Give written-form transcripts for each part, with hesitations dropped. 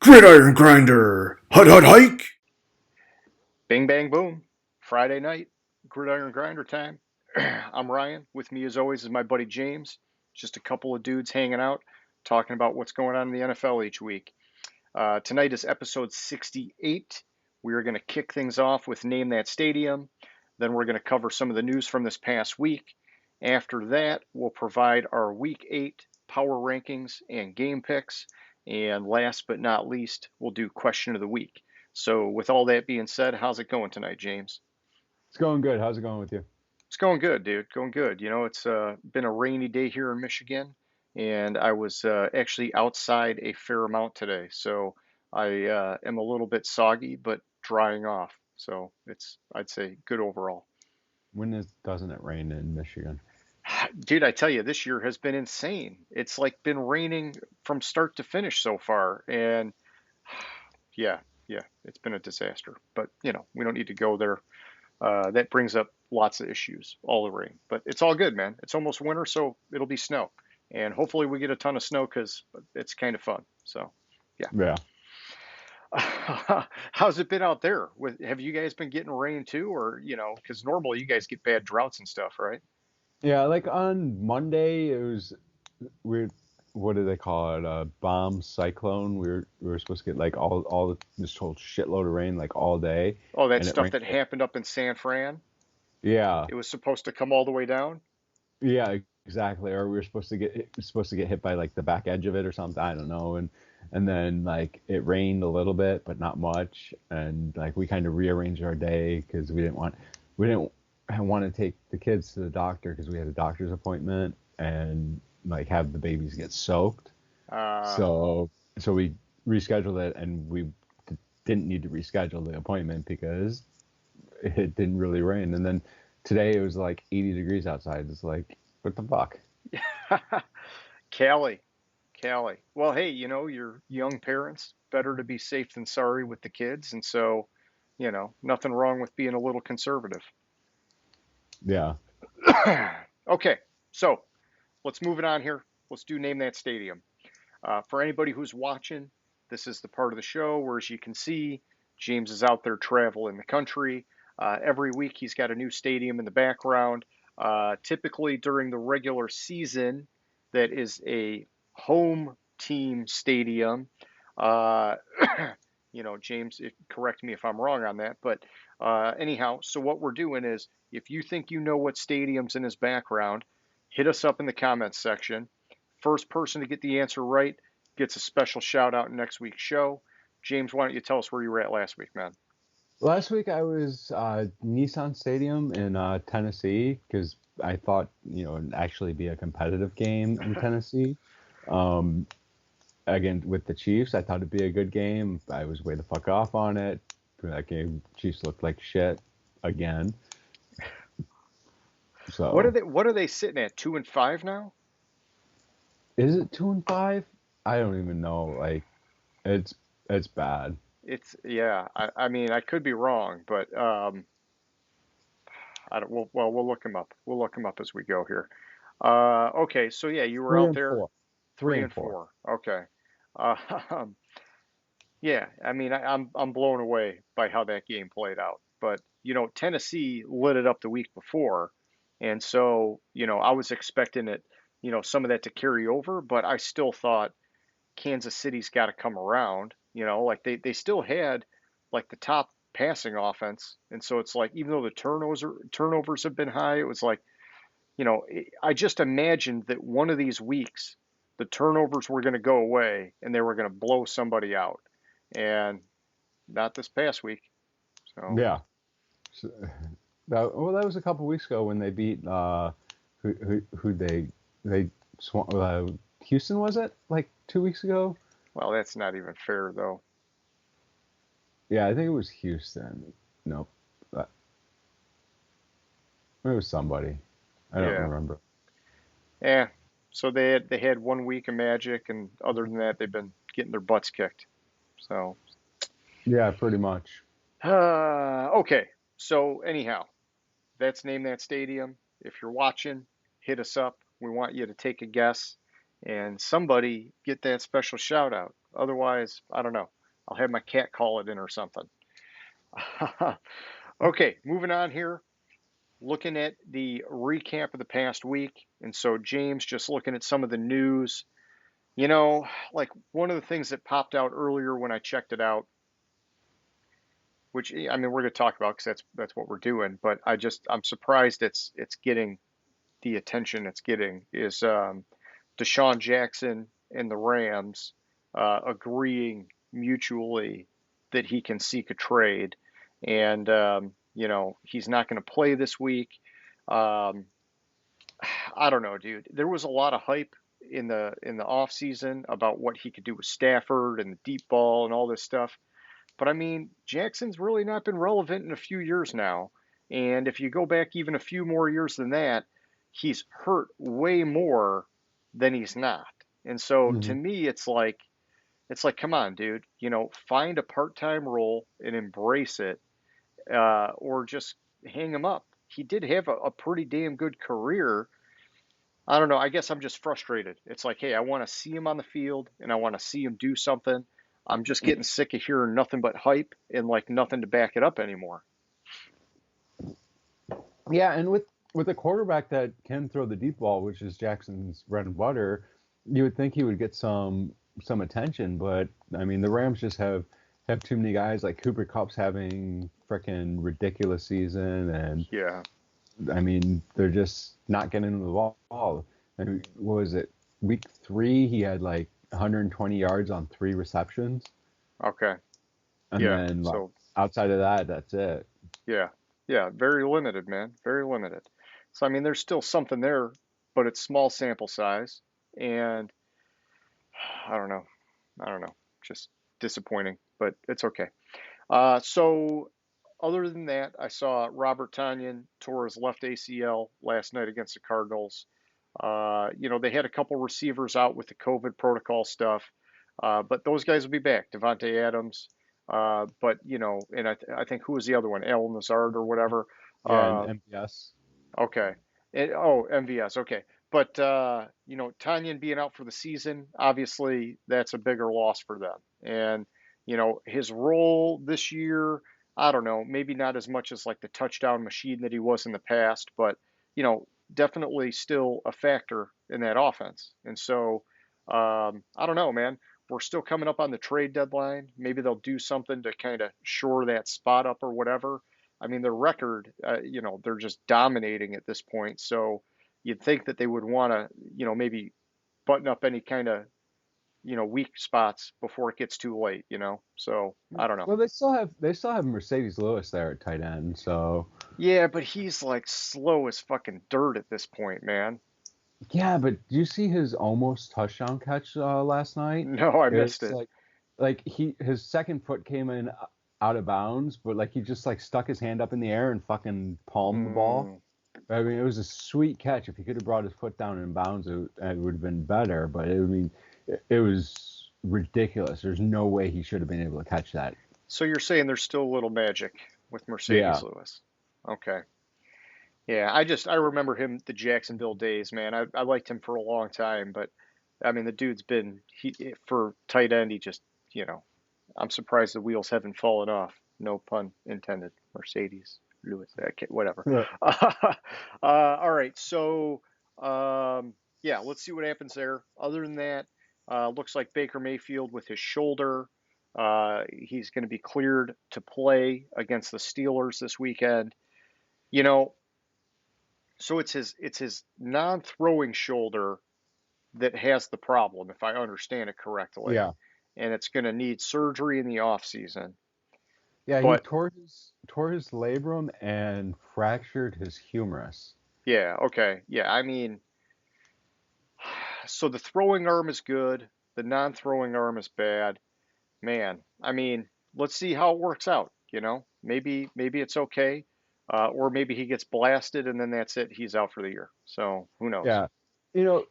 Gridiron Grinder! Hut hut hike! Bing, bang, boom. Friday night, Gridiron Grinder time. I'm Ryan. With me, as always, is my buddy James. Just a couple of dudes hanging out, talking about what's going on in the NFL each week. Tonight is episode 68. We are going to kick things off with Name That Stadium. Then we're going to cover some of the news from this past week. After that, we'll provide our Week 8 power rankings and game picks. And last but not least, we'll do Question of the Week. So, with all that being said, how's it going tonight, James? It's going good. How's it going with you? It's going good, dude. Going good. It's been a rainy day here in Michigan, and I was actually outside a fair amount today. So I am a little bit soggy, but drying off. So I'd say, good overall. Doesn't it rain in Michigan? Dude, I tell you, this year has been insane. It's like been raining from start to finish so far, and yeah, yeah, it's been a disaster. But we don't need to go there. That brings up lots of issues, all the rain. But it's all good, man. It's almost winter, so it'll be snow. And hopefully we get a ton of snow because it's kind of fun. So, yeah. Yeah. How's it been out there? Have you guys been getting rain too, or because normally you guys get bad droughts and stuff, right? Yeah, like on Monday it was weird. What do they call it? A bomb cyclone. We were supposed to get like this whole shitload of rain like all day, Oh, that and it stuff rained. that happened up in San Fran. Yeah, It was supposed to come all the way down. yeah, exactly. Or we were supposed to get hit by like the back edge of it or something. I don't know. And then like it rained a little bit, but not much. And like we kind of rearranged our day because we didn't want to take the kids to the doctor because we had a doctor's appointment and like have the babies get soaked. Uh, So we rescheduled it, and we didn't need to reschedule the appointment because it didn't really rain. And then today it was like 80 degrees outside. It's like, what the fuck? Cali, Cali. Well, hey, you're young parents. Better to be safe than sorry with the kids, and so, nothing wrong with being a little conservative. Yeah. Okay, so let's move it on here. Let's do Name That Stadium. For anybody who's watching, this is the part of the show where, as you can see, James is out there traveling the country. Every week, he's got a new stadium in the background. Typically, during the regular season, that is a home team stadium. Uh, James, correct me if I'm wrong on that. But anyhow, so what we're doing is, if you think you know what stadium's in his background, hit us up in the comments section. First person to get the answer right gets a special shout out in next week's show. James, why don't you tell us where you were at last week, man? Last week I was Nissan Stadium in Tennessee because I thought it'd actually be a competitive game in Tennessee. Um, Again with the Chiefs, I thought it'd be a good game. I was way the fuck off on it. For that game, Chiefs looked like shit again. What are So they? What are they sitting at? 2-5 now? is it 2-5? I don't even know. Like it's it's bad. It's yeah. I mean, I could be wrong, but I don't. We'll look him up. We'll look him up as we go here. Okay, so yeah, you were Three out and there four. Three three and and four. four. Okay. Uh, yeah, I mean, I'm blown away by how that game played out. But Tennessee lit it up the week before, and so I was expecting it, some of that to carry over. But I still thought Kansas City's got to come around. Like they still had like the top passing offense, and so it's like, even though the turnovers have been high, it was like, I just imagined that one of these weeks the turnovers were going to go away and they were going to blow somebody out, and not this past week. So Yeah. So, that was a couple weeks ago when they beat who they Houston, was it like 2 weeks ago? well, that's not even fair though. Yeah, I think it was Houston. No, uh, it was somebody. I don't Yeah. remember. Yeah. So they had 1 week of magic, and other than that, they've been getting their butts kicked. So Yeah, pretty much. okay. So anyhow, that's Name That Stadium. If you're watching, hit us up. We want you to take a guess and somebody get that special shout out. Otherwise, I don't know. I'll have my cat call it in or something. Okay, moving on here. Looking at the recap of the past week. And so, James, just looking at some of the news, you know, like one of the things that popped out earlier when I checked it out, which I mean we're going to talk about because that's what we're doing, but I'm surprised it's getting the attention it's getting is Deshaun Jackson and the Rams agreeing mutually that he can seek a trade, and you know he's not going to play this week. Um, I don't know, dude. There was a lot of hype in the off season about what he could do with Stafford and the deep ball and all this stuff. But I mean, Jackson's really not been relevant in a few years now. And if you go back even a few more years than that, he's hurt way more than he's not. And so to Hmm. me, it's like, come on, dude, you know, find a part-time role and embrace it, or just hang him up. He did have a pretty damn good career. I don't know. I guess I'm just frustrated. It's like, hey, I want to see him on the field and I want to see him do something. I'm just getting sick of hearing nothing but hype and like nothing to back it up anymore. Yeah, and with a quarterback that can throw the deep ball, which is Jackson's bread and butter, you would think he would get some attention. But I mean, the Rams just have too many guys. Like Cooper Kupp's having freaking ridiculous season, and Yeah. I mean, they're just not getting the ball. I mean, what was it? Week 3, he had like 120 yards on 3 receptions, Okay. and Yeah. then like So, outside of that, that's it. yeah. Yeah. Very limited, man. Very limited. So, I mean, there's still something there, but it's small sample size. And I don't know. I don't know. Just disappointing, but it's okay. So, other than that, I saw Robert Tanyan tore his left ACL last night against the Cardinals. You know, they had a couple receivers out with the COVID protocol stuff, but those guys will be back. Devontae Adams, but you know, and I think who was the other one? Alan Lazard or whatever. Yeah, and Uh, MVS. okay. Oh, MVS. Okay. But you know, Tanyan being out for the season, obviously that's a bigger loss for them. And you know, his role this year, I don't know, maybe not as much as like the touchdown machine that he was in the past, but you know, definitely still a factor in that offense. And so, I don't know, man. We're still coming up on the trade deadline. Maybe they'll do something to kind of shore that spot up or whatever. I mean, their record, you know, they're just dominating at this point. So you'd think that they would want to, you know, maybe button up any kind of, you know, weak spots before it gets too late, you know. So I don't know. Well, they still have Mercedes Lewis there at tight end, so Yeah, but he's like slow as fucking dirt at this point, man. yeah. But do you see his almost touchdown catch last night? No, I missed It's it. like his second foot came in out of bounds, but like he just like stuck his hand up in the air and fucking palmed the ball. Mm. I mean, it was a sweet catch. If he could have brought his foot down in bounds, it would have been better. But I mean, it was ridiculous. There's no way he should have been able to catch that. So you're saying there's still a little magic with Yeah. Mercedes Lewis. Okay. Yeah, I remember him the Jacksonville days, man. I liked him for a long time, but I mean the dude's been for tight end, he just, you know, I'm surprised the wheels haven't fallen off. No pun intended. Mercedes Lewis, okay, whatever. Yeah. All right, so yeah, let's see what happens there. Other than that, looks like Baker Mayfield with his shoulder. He's going to be cleared to play against the Steelers this weekend. You know, so it's his non-throwing shoulder that has the problem, if I understand it correctly, Yeah. and it's going to need surgery in the off season. Yeah, he But tore his labrum and fractured his humerus. yeah, okay, yeah. I mean, so the throwing arm is good, the non-throwing arm is bad. Man, I mean, let's see how it works out. You know, maybe it's okay, or maybe he gets blasted and then that's it. He's out for the year. So who knows? Yeah. You know,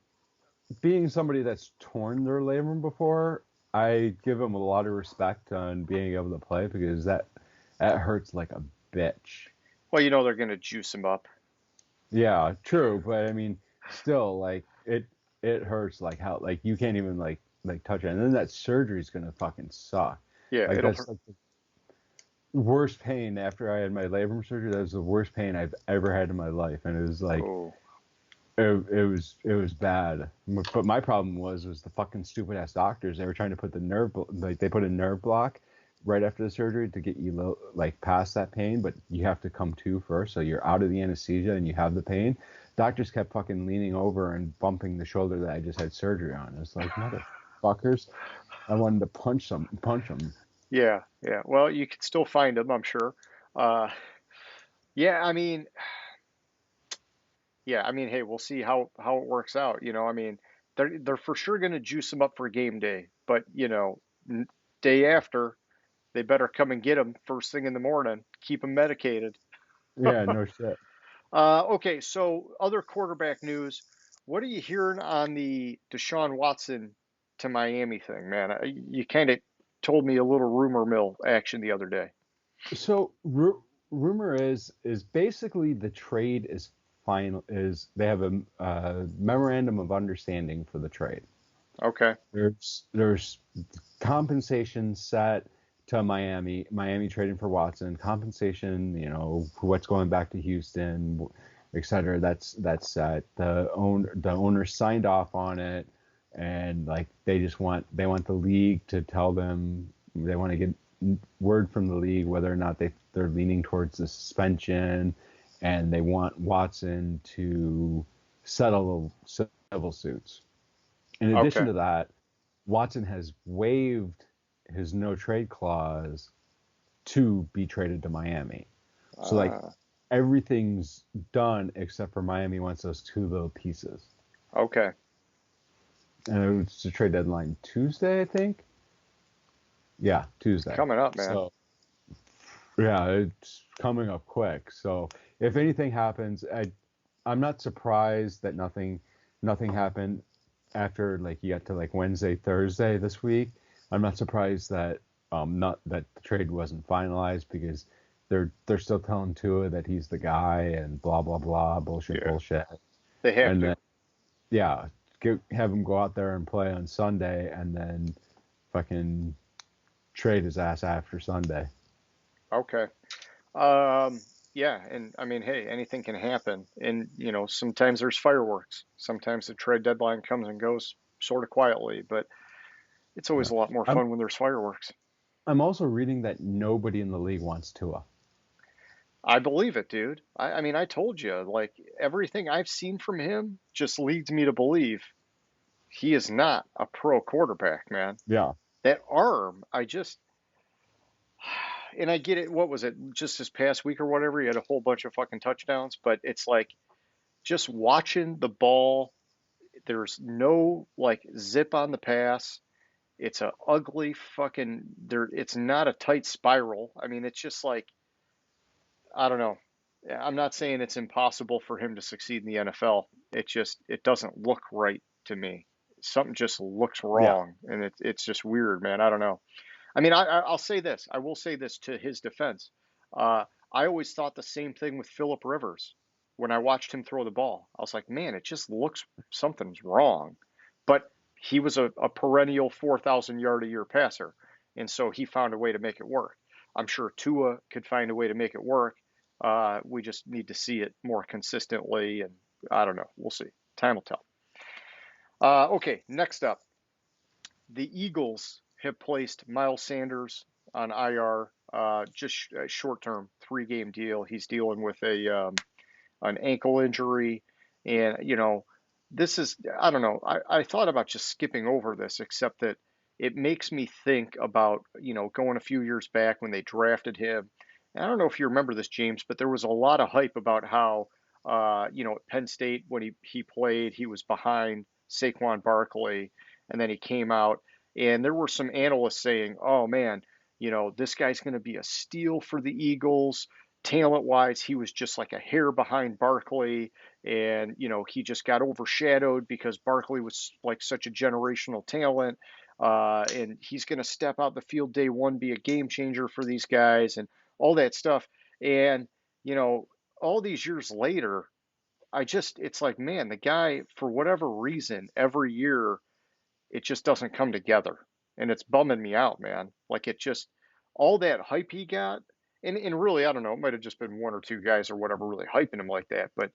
being somebody that's torn their labrum before, I give him a lot of respect on being able to play because that hurts like a bitch. Well, you know they're going to juice him up. Yeah, true, but I mean, still like it hurts like how like you can't even like like touch it. And then that surgery is gonna fucking suck. Yeah, Like it'll that's hurt. like the worst pain after I had my labrum surgery. That was the worst pain I've ever had in my life, and it was like Oh, it was bad. But my problem was the fucking stupid ass doctors. They were trying to put the like they put a nerve block right after the surgery to get you like past that pain, but you have to come to first. So you're out of the anesthesia and you have the pain. Doctors kept fucking leaning over and bumping the shoulder that I just had surgery on. It's like motherfuckers. I wanted to punch them. yeah, yeah. Well, you can still find them, I'm sure. Uh, yeah, I mean, yeah, I mean, hey, we'll see how it works out. I mean, they're for sure going to juice him up for game day, but day after, they better come and get him first thing in the morning. Keep him medicated. Yeah, no shit. Okay, so other quarterback news. What are you hearing on the Deshaun Watson to Miami thing, man? You kind of told me a little rumor mill action the other day. So rumor is basically the trade is final. Is they have a memorandum of understanding for the trade. Okay, There's compensation set to Miami. Miami trading for Watson. Compensation, what's going back to Houston, et cetera. That's set. The owner signed off on it, and like they want the league to tell them they want to get word from the league whether or not they're leaning towards the suspension, and they want Watson to settle civil suits. In addition okay. to that, Watson has waived his no trade clause to be traded to Miami. So like Uh, everything's done except for Miami wants those two little pieces. okay. And it's the trade deadline Tuesday, I think. Yeah, Tuesday. Coming up, man. So yeah, it's coming up quick. So if anything happens, I'm not surprised that nothing happened after like you got to like Wednesday, Thursday this week. I'm not surprised that not that the trade wasn't finalized because they're still telling Tua that he's the guy and blah blah blah bullshit Yeah, bullshit. they have And to. then yeah, have him go out there and play on Sunday and then fucking trade his ass after Sunday. Okay. Um, yeah, and I mean, hey, anything can happen. And, sometimes there's fireworks. Sometimes the trade deadline comes and goes sort of quietly, but it's always Yeah. a lot more I'm fun when there's fireworks. I'm also reading that nobody in the league wants Tua. I believe it, dude. I mean, I told you, like, everything I've seen from him just leads me to believe he is not a pro quarterback, man. Yeah. That arm, and I get it. What was it? Just this past week or whatever, he had a whole bunch of fucking touchdowns, but it's like just watching the ball, there's no like zip on the pass. It's a ugly fucking there. It's not a tight spiral. I mean, it's just like I don't know. I'm not saying it's impossible for him to succeed in the NFL. It doesn't look right to me. Something just looks Yeah. wrong, and it's just weird, man. I don't know. I mean, I'll say this. I will say this to his defense. Uh, I always thought the same thing with Philip Rivers when I watched him throw the ball. I was like, man, it just looks something's wrong. But he was a perennial 4,000 yard a year passer, and so he found a way to make it work. I'm sure Tua could find a way to make it work. We just need to see it more consistently, and I don't know. We'll see. Time will tell. Okay, next up, the Eagles have placed Miles Sanders on IR, just a short-term 3-game deal. He's dealing with an ankle injury, and this is I don't know. I thought about just skipping over this, except that it makes me think about going a few years back when they drafted him. And I don't know if you remember this, James, but there was a lot of hype about how at Penn State when he played, he was behind Saquon Barkley, and then he came out, and there were some analysts saying, "Oh man, this guy's going to be a steal for the Eagles." Talent wise, he was just like a hair behind Barkley, and he just got overshadowed because Barkley was like such a generational talent, and he's going to step out the field day one, be a game changer for these guys, and all that stuff. And you know, all these years later, it's like, man, the guy for whatever reason every year it just doesn't come together. And it's bumming me out, man. Like it just, all that hype he got, and really, I don't know, it might have just been one or two guys or whatever really hyping him like that. But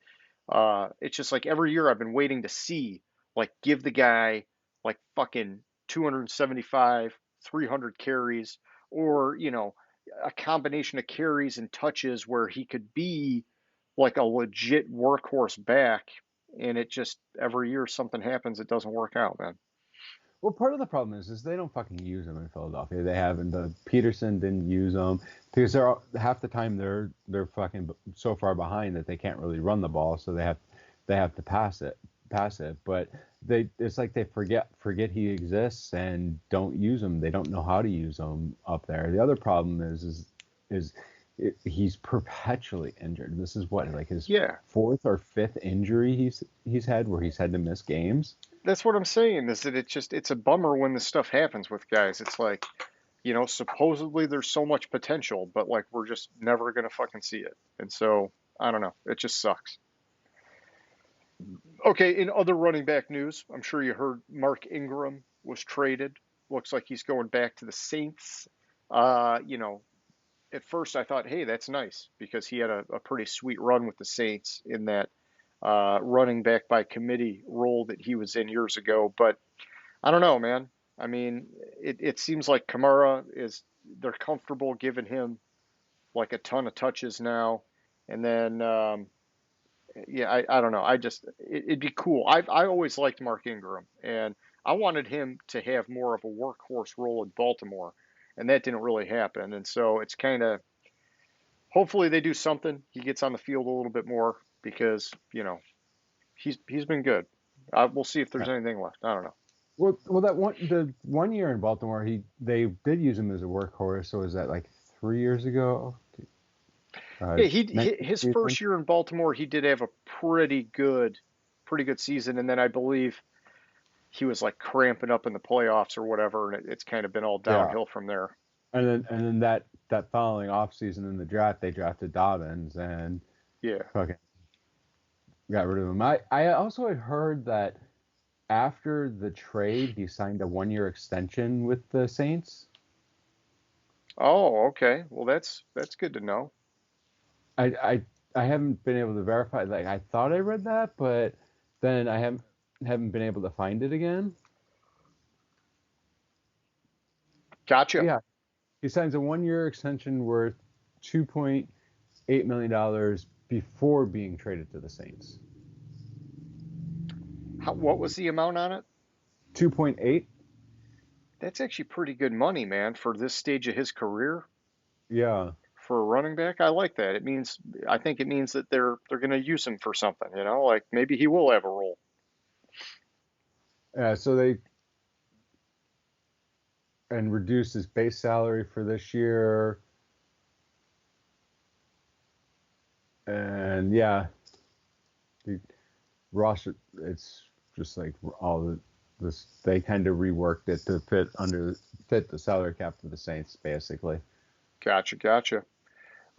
it's just like every year I've been waiting to see, like, give the guy like fucking 275, 300 carries, or, a combination of carries and touches where he could be like a legit workhorse back. And it just, every year something happens, it doesn't work out, man. Well, part of the problem is they don't fucking use them in Philadelphia. They haven't. Peterson didn't use them because half the time they're fucking so far behind that they can't really run the ball, so they have to pass it. But it's like they forget he exists and don't use him. They don't know how to use him up there. The other problem is he's perpetually injured. This is what, like, his Yeah, fourth or fifth injury he's had where he's had to miss games. that's what I'm saying, is that it's a bummer when this stuff happens with guys. It's like, supposedly there's so much potential, but like we're just never gonna fucking see it. And so I don't know. It just sucks. Okay, in other running back news, I'm sure you heard Mark Ingram was traded. Looks like he's going back to the Saints. Uh, you know, at first I thought, hey, that's nice because he had a pretty sweet run with the Saints in that running back by committee role that he was in years ago. But I don't know, man. I mean, it seems like Kamara they're comfortable giving him like a ton of touches now. And then, yeah, I don't know. It'd be cool. I always liked Mark Ingram, and I wanted him to have more of a workhorse role in Baltimore, and that didn't really happen. And so it's kind of, hopefully they do something. He gets on the field a little bit more because, he's been good. We'll see if there's anything left. I don't know. Well, the 1 year in Baltimore, they did use him as a workhorse. So was that like 3 years ago? Yeah, his 19 first year in Baltimore, he did have a pretty good season, and then I believe he was like cramping up in the playoffs or whatever, and it's kind of been all Yeah, downhill from there. and then that following offseason in the draft, they drafted Dobbins and Yeah. fucking got rid of him. I also had heard that after the trade, he signed a 1 year extension with the Saints. Oh, okay. Well, that's good to know. I I I haven't been able to verify. Like, I thought I read that, but then I haven't been able to find it again. Gotcha. Yeah, he signs a 1 year extension worth $2.8 million before being traded to the Saints. What was the amount on it? 2.8. That's actually pretty good money, man, for this stage of his career Yeah. for a running back. I like that. I think it means that they're going to use him for something, like maybe he will have a role. Yeah. So they and reduced his base salary for this year, and yeah, the roster. It's just like all this. They kind of reworked it to fit the salary cap for the Saints, basically. Gotcha.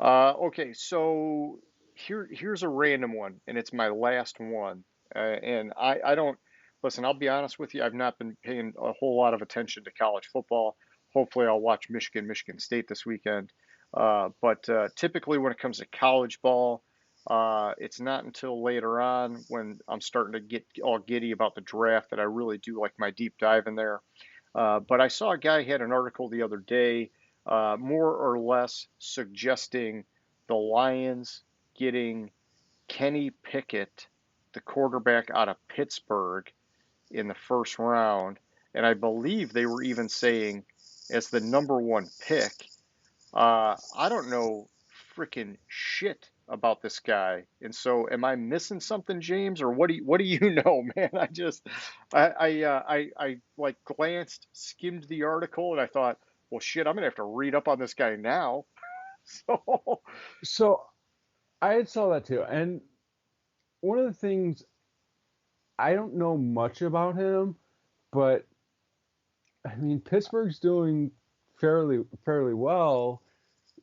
Okay, so here's a random one, and it's my last one. And I don't listen. I'll be honest with you. I've not been paying a whole lot of attention to college football. Hopefully, I'll watch Michigan State this weekend. But typically, when it comes to college ball, it's not until later on when I'm starting to get all giddy about the draft that I really do like my deep dive in there. But I saw a guy had an article the other day, more or less suggesting the Lions getting Kenny Pickett, the quarterback out of Pittsburgh, in the first round. And I believe they were even saying as the number one pick. I don't know freaking shit about this guy. And so am I missing something, James, or what do you know, man? I like glanced, skimmed the article, and I thought, well, shit, I'm gonna have to read up on this guy now. So, So I had saw that too, and one of the things, I don't know much about him, but I mean Pittsburgh's doing fairly well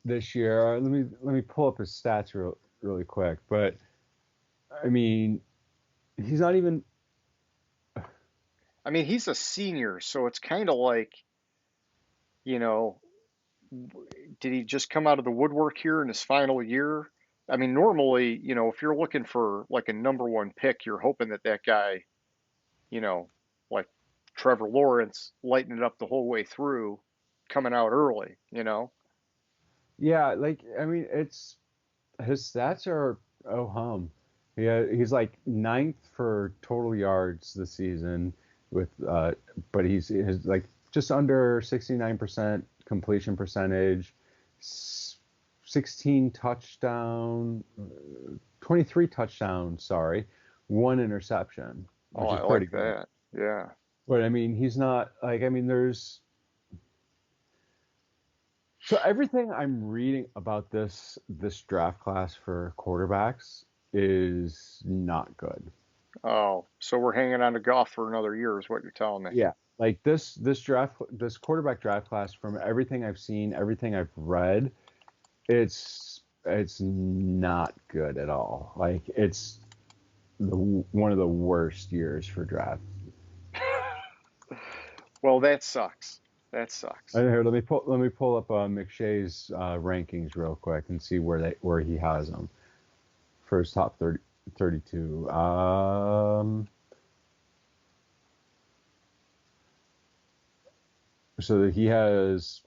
this year. Let me pull up his stats really quick. But I mean, he's not even. I mean, he's a senior, so it's kind of like, you know, did he just come out of the woodwork here in his final year? I mean, normally, if you're looking for like a number one pick, you're hoping that that guy, you know, like Trevor Lawrence, lighting it up the whole way through, coming out early. Yeah, like I mean, it's his stats are oh hum. Yeah, he's like ninth for total yards this season with but he's his like just under 69% completion percentage, 16 touchdown, 23 touchdowns, sorry, one interception, Oh, which is I pretty like good. that. Yeah. But I mean, he's not like I mean, there's so everything I'm reading about this draft class for quarterbacks is not good. Oh, so we're hanging on to Goff for another year, is what you're telling me. Yeah. Like this quarterback draft class from everything I've seen, everything I've read, it's not good at all. Like it's one of the worst years for draft. Well, that sucks. That sucks. And here, let me pull up McShay's rankings real quick and see where he has them for his top 32. So that he has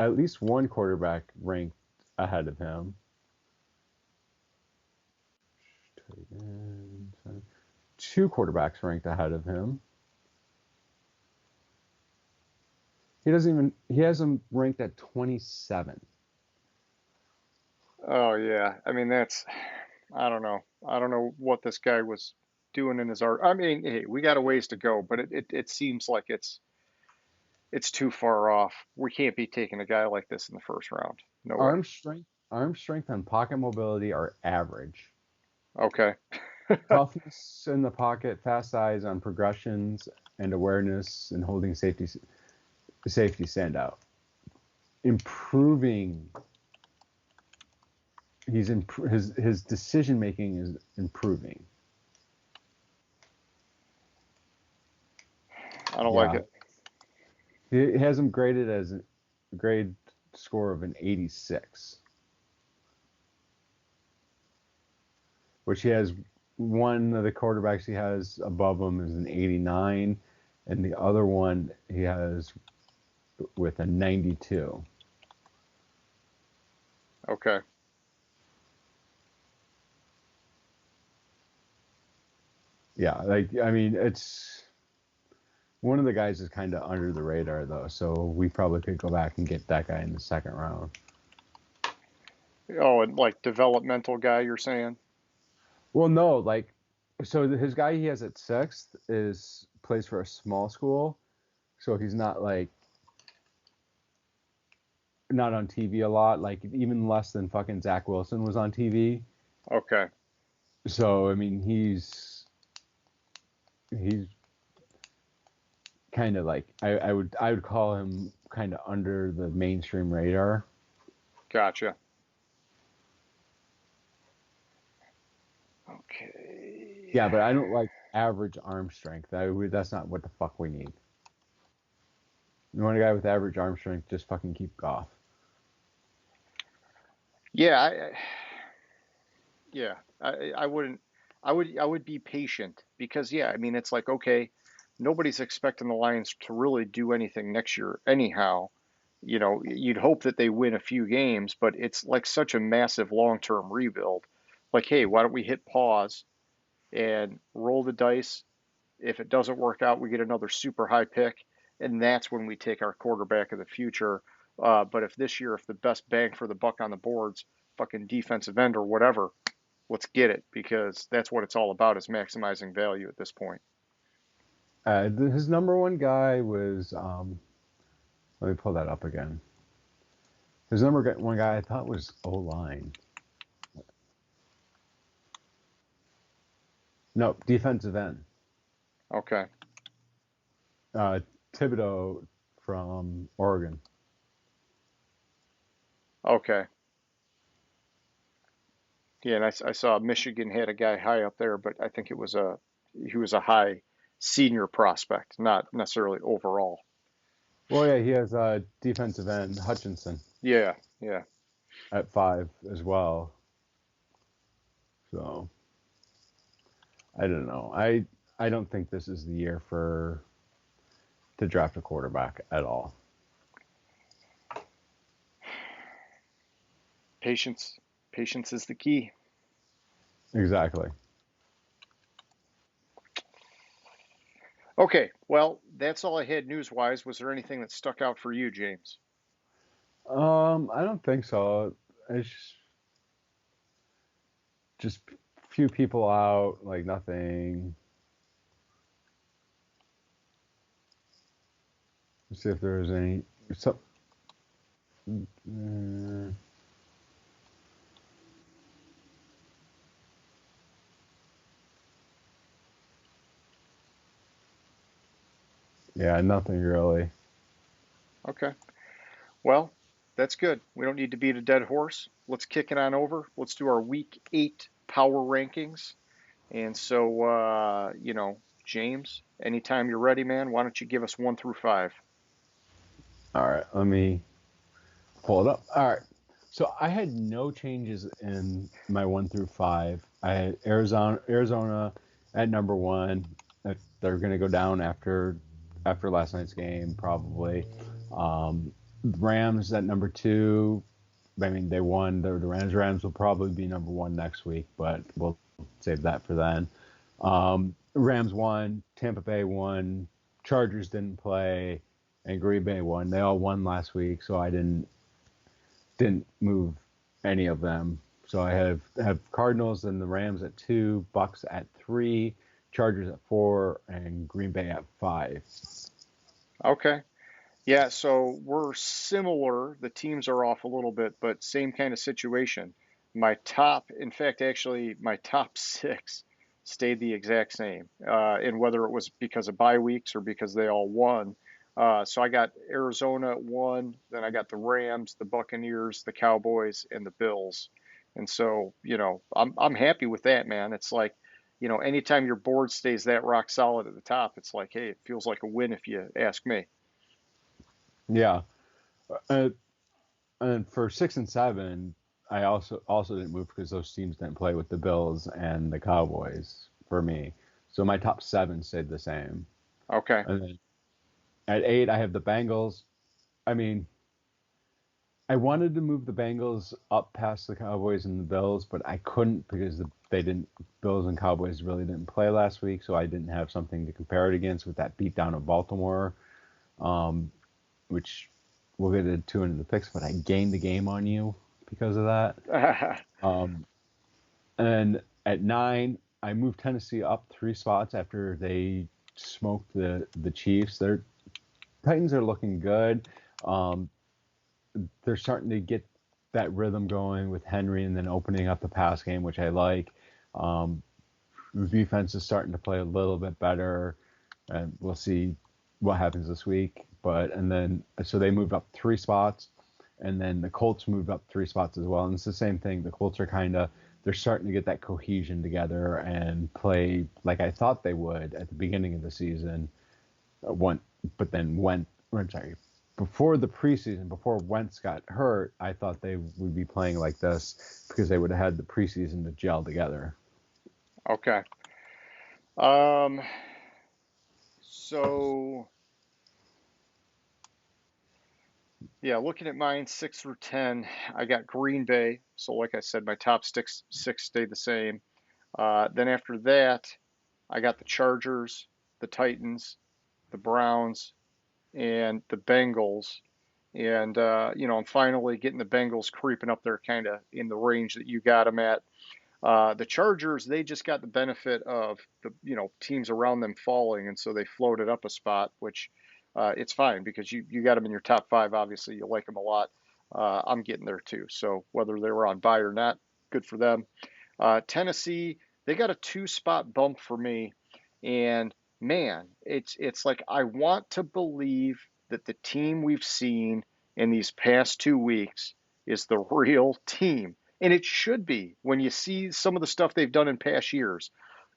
at least one quarterback ranked ahead of him. Two quarterbacks ranked ahead of him. He has him ranked at 27. Oh yeah. I mean, I don't know. I don't know what this guy was doing in his art. I mean, hey, we got a ways to go, but it seems like it's too far off. We can't be taking a guy like this in the first round. No way. Arm strength and pocket mobility are average. Okay. Toughness in the pocket, fast eyes on progressions, and awareness and holding safety stand out. Improving. His decision making is improving. I don't like Yeah, it. he has him graded as a grade score of an 86, which he has one of the quarterbacks he has above him is an 89, and the other one he has with a 92. Okay. Yeah, like I mean, it's one of the guys is kind of under the radar though, so we probably could go back and get that guy in the second round. Oh, and like developmental guy, you're saying? Well, no, like so his guy he has at sixth is plays for a small school, so he's not on TV a lot, like even less than fucking Zach Wilson was on TV. Okay. So I mean, he's kind of like I would call him kind of under the mainstream radar. Gotcha. Okay. Yeah, but I don't like average arm strength. That's not what the fuck we need. You want a guy with average arm strength, just fucking keep Goff. Yeah, yeah. I wouldn't. I would be patient because yeah, I mean it's like okay, nobody's expecting the Lions to really do anything next year anyhow. You'd hope that they win a few games, but it's like such a massive long-term rebuild. Like, hey, why don't we hit pause and roll the dice? If it doesn't work out, we get another super high pick, and that's when we take our quarterback of the future. But if this year, if the best bang for the buck on the board's fucking defensive end or whatever, let's get it because that's what it's all about is maximizing value at this point. His number one guy was let me pull that up again. His number one guy I thought was O line. No, defensive end. Okay. Thibodeau from Oregon. Okay. Yeah, and I saw Michigan had a guy high up there, but I think he was a high senior prospect, not necessarily overall. Well, yeah, he has defensive end Hutchinson Yeah, yeah. at 5 as well. So I don't know. I don't think this is the year for to draft a quarterback at all. Patience, patience is the key. Exactly. Okay, well, that's all I had news-wise. Was there anything that stuck out for you, James? I don't think so. It's just few people out, like nothing. Let's see if there's any. So, uh, yeah, nothing really. Okay. Well, that's good. We don't need to beat a dead horse. Let's kick it on over. Let's do our week 8 power rankings. And so, James, anytime you're ready, man, why don't you give us 1 through 5? All right, let me pull it up. All right. So I had no changes in my 1 through 5. I had Arizona at number 1. They're going to go down after last night's game, probably. Rams at number 2. I mean, they won. The Rams. Rams will probably be number 1 next week, but we'll save that for then. Rams won. Tampa Bay won. Chargers didn't play, and Green Bay won. They all won last week, so I didn't move any of them. So I have Cardinals and the Rams at 2, Bucks at 3, Chargers at 4, and Green Bay at 5. Okay. Yeah, so we're similar. The teams are off a little bit, but same kind of situation. In fact, actually, my top 6 stayed the exact same. And whether it was because of bye weeks or because they all won. So I got Arizona at 1, then I got the Rams, the Buccaneers, the Cowboys, and the Bills. And so, I'm happy with that, man. It's like, anytime your board stays that rock solid at the top, it's like, hey, it feels like a win if you ask me. Yeah, uh, and for 6 and 7, I also didn't move because those teams didn't play with the Bills and the Cowboys for me. So my top 7 stayed the same. Okay. And then at 8, I have the Bengals. I mean, I wanted to move the Bengals up past the Cowboys and the Bills, but I couldn't because they didn't. Bills and Cowboys really didn't play last week, so I didn't have something to compare it against with that beatdown of Baltimore, um, which we'll get into in the picks. But I gained the game on you because of that. Um, and at 9, I moved Tennessee up 3 spots after they smoked the Chiefs. Their Titans are looking good. Um, they're starting to get that rhythm going with Henry and then opening up the pass game, which I like. Um, the defense is starting to play a little bit better, and we'll see what happens this week. So they moved up 3 spots, and then the Colts moved up 3 spots as well. And it's the same thing. The Colts are they're starting to get that cohesion together and play like I thought they would at the beginning of the season. But then before the preseason, before Wentz got hurt, I thought they would be playing like this because they would have had the preseason to gel together. Okay. Um, so yeah, looking at mine 6 through 10, I got Green Bay. So like I said, my top six stayed the same. Then after that, I got the Chargers, the Titans, the Browns, and the Bengals. And I'm finally getting the Bengals creeping up there kind of in the range that you got them at. The Chargers, they just got the benefit of the teams around them falling, and so they floated up a spot, which it's fine because you got them in your top 5. Obviously, you like them a lot. I'm getting there too. So whether they were on bye or not, good for them. Tennessee, they got a 2-spot bump for me, and man, it's like I want to believe that the team we've seen in these past 2 weeks is the real team And it should be when you see some of the stuff they've done in past years.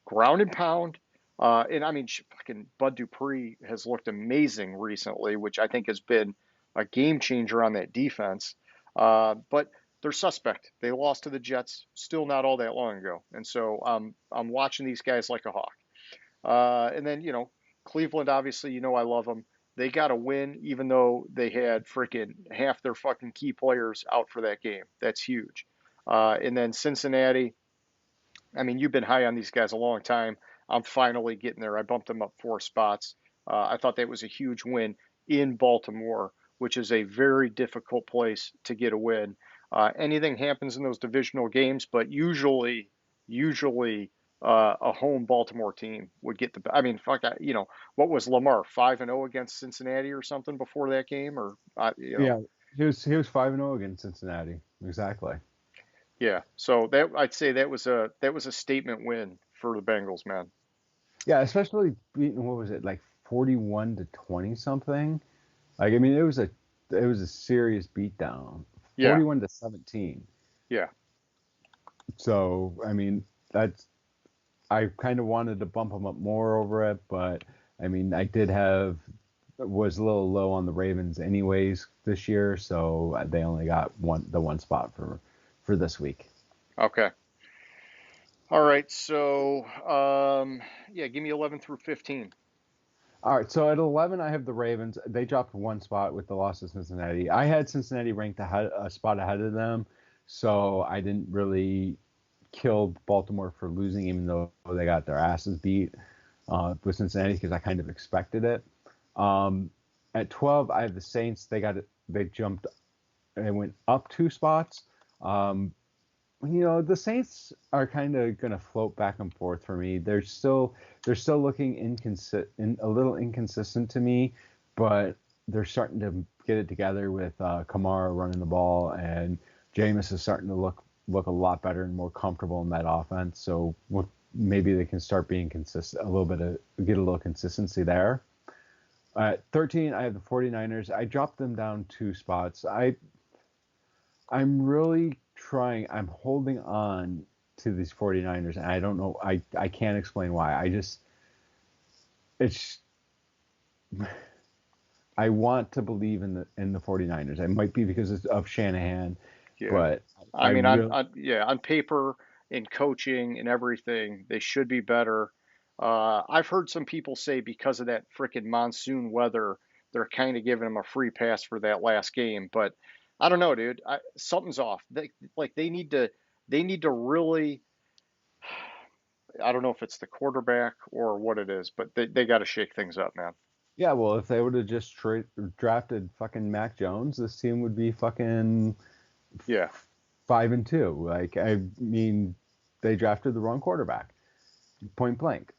Ground and pound. And I mean, fucking Bud Dupree has looked amazing recently, which I think has been a game changer on that defense. But they're suspect. They lost to the Jets still not all that long ago. And so I'm watching these guys like a hawk. And then, Cleveland, obviously, I love them. They got a win, even though they had freaking half their fucking key players out for that game. That's huge. And then Cincinnati, I mean, you've been high on these guys a long time. I'm finally getting there. I bumped them up 4 spots. I thought that was a huge win in Baltimore, which is a very difficult place to get a win. Anything happens in those divisional games, but usually, a home Baltimore team would get the. I mean, fuck, what was Lamar 5-0 against Cincinnati or something before that game, or Yeah, he was 5-0 against Cincinnati. Exactly. yeah. So that I'd say that was a statement win for the Bengals, man. Yeah, especially beating, what was it, like 41-20 something? Like, I mean, it was a serious beatdown. Yeah, 41-17. yeah, So, I mean, I kind of wanted to bump them up more over it, but I mean, was a little low on the Ravens anyways this year, so they only got the one spot for this week. okay. All right, so yeah, give me 11 through 15. All right, so at 11, I have the Ravens. They dropped one spot with the loss of Cincinnati. I had Cincinnati ranked a spot ahead of them, so I didn't really kill Baltimore for losing, even though they got their asses beat with Cincinnati, because I kind of expected it. At 12, I have the Saints. They jumped and went up 2 spots. The Saints are kind of going to float back and forth for me. They're still looking a little inconsistent to me, but they're starting to get it together with Kamara running the ball, and Jameis is starting to look a lot better and more comfortable in that offense. So maybe they can start being consistent, get a little consistency there. At 13, I have the 49ers. I dropped them down 2 spots. I'm really trying. I'm holding on to these 49ers, and I don't know. I can't explain why. It's I want to believe in the 49ers. It might be because of Shanahan, Yeah. but I I mean, really on paper, in coaching and everything, they should be better. I've heard some people say because of that frickin' monsoon weather, they're kind of giving them a free pass for that last game. But I don't know, dude. Something's off. They need to really. I don't know if it's the quarterback or what it is, but they got to shake things up, man. yeah. Well, if they would have just drafted fucking Mac Jones, this team would be fucking Yeah. 5-2. Like, I mean, they drafted the wrong quarterback, point blank.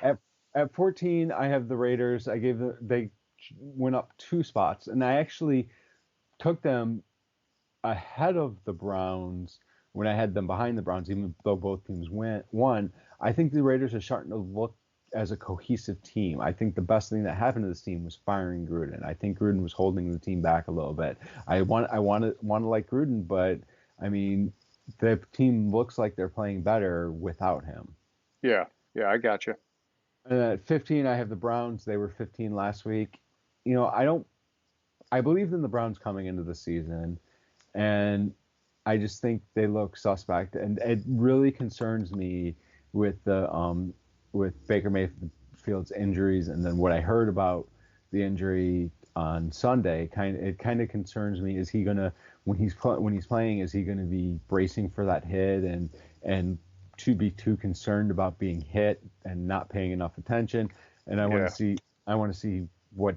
At at 14, I have the Raiders. They went up 2 spots, and I actually took them ahead of the Browns when I had them behind the Browns, even though both teams won. I think the Raiders are starting to look as a cohesive team. I think the best thing that happened to this team was firing Gruden. I think Gruden was holding the team back a little bit. I want to like Gruden, but I mean, the team looks like they're playing better without him. Yeah. Yeah. I got you. And at 15, I have the Browns. They were 15 last week. I believed in the Browns coming into the season, and I just think they look suspect, and it really concerns me with Baker Mayfield's injuries, and then what I heard about the injury on Sunday. It kind of concerns me. Is he gonna, when he's playing, is he gonna be bracing for that hit and to be too concerned about being hit and not paying enough attention? And Yeah. I want to see what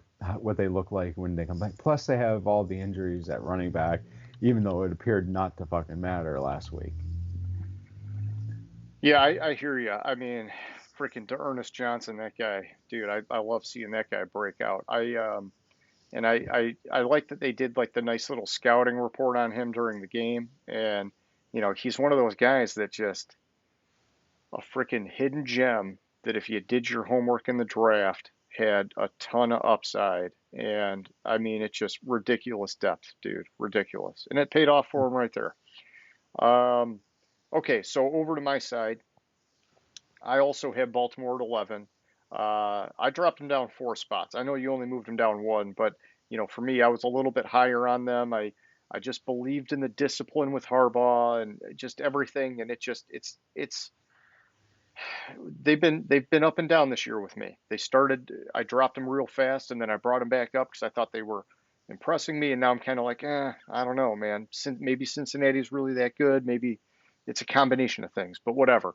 they look like when they come back. Plus, they have all the injuries at running back, even though it appeared not to fucking matter last week. Yeah, I hear you. I mean, freaking to Ernest Johnson, that guy, dude. I love seeing that guy break out. I like that they did like the nice little scouting report on him during the game, and he's one of those guys that just a freaking hidden gem that if you did your homework in the draft had a ton of upside, and I mean it's just ridiculous depth, dude, ridiculous, and it paid off for him right there. Um, okay, so over to my side, I also have Baltimore at 11. I dropped them down 4 spots. I know you only moved them down one, but for me, I was a little bit higher on them. I just believed in the discipline with Harbaugh and just everything, and it's they've been up and down this year with me. I dropped them real fast, and then I brought them back up because I thought they were impressing me, and now I'm kind of like, I don't know, man. Maybe Cincinnati's really that good. Maybe it's a combination of things, but whatever.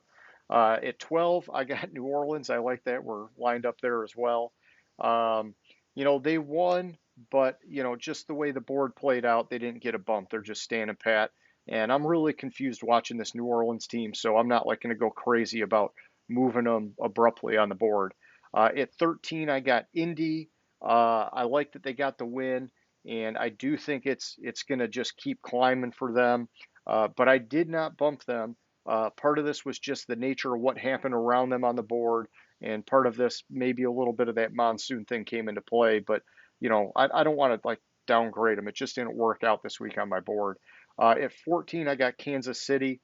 At 12, I got New Orleans. I like that. We're lined up there as well. Um, they won, but just the way the board played out, they didn't get a bump. They're just standing pat. And I'm really confused watching this New Orleans team, so I'm not like going to go crazy about moving them abruptly on the board. At 13, I got Indy. I like that they got the win, and I do think it's going to just keep climbing for them. But I did not bump them. Part of this was just the nature of what happened around them on the board, and part of this maybe a little bit of that monsoon thing came into play. But I don't want to like downgrade them. It just didn't work out this week on my board. At 14, I got Kansas City,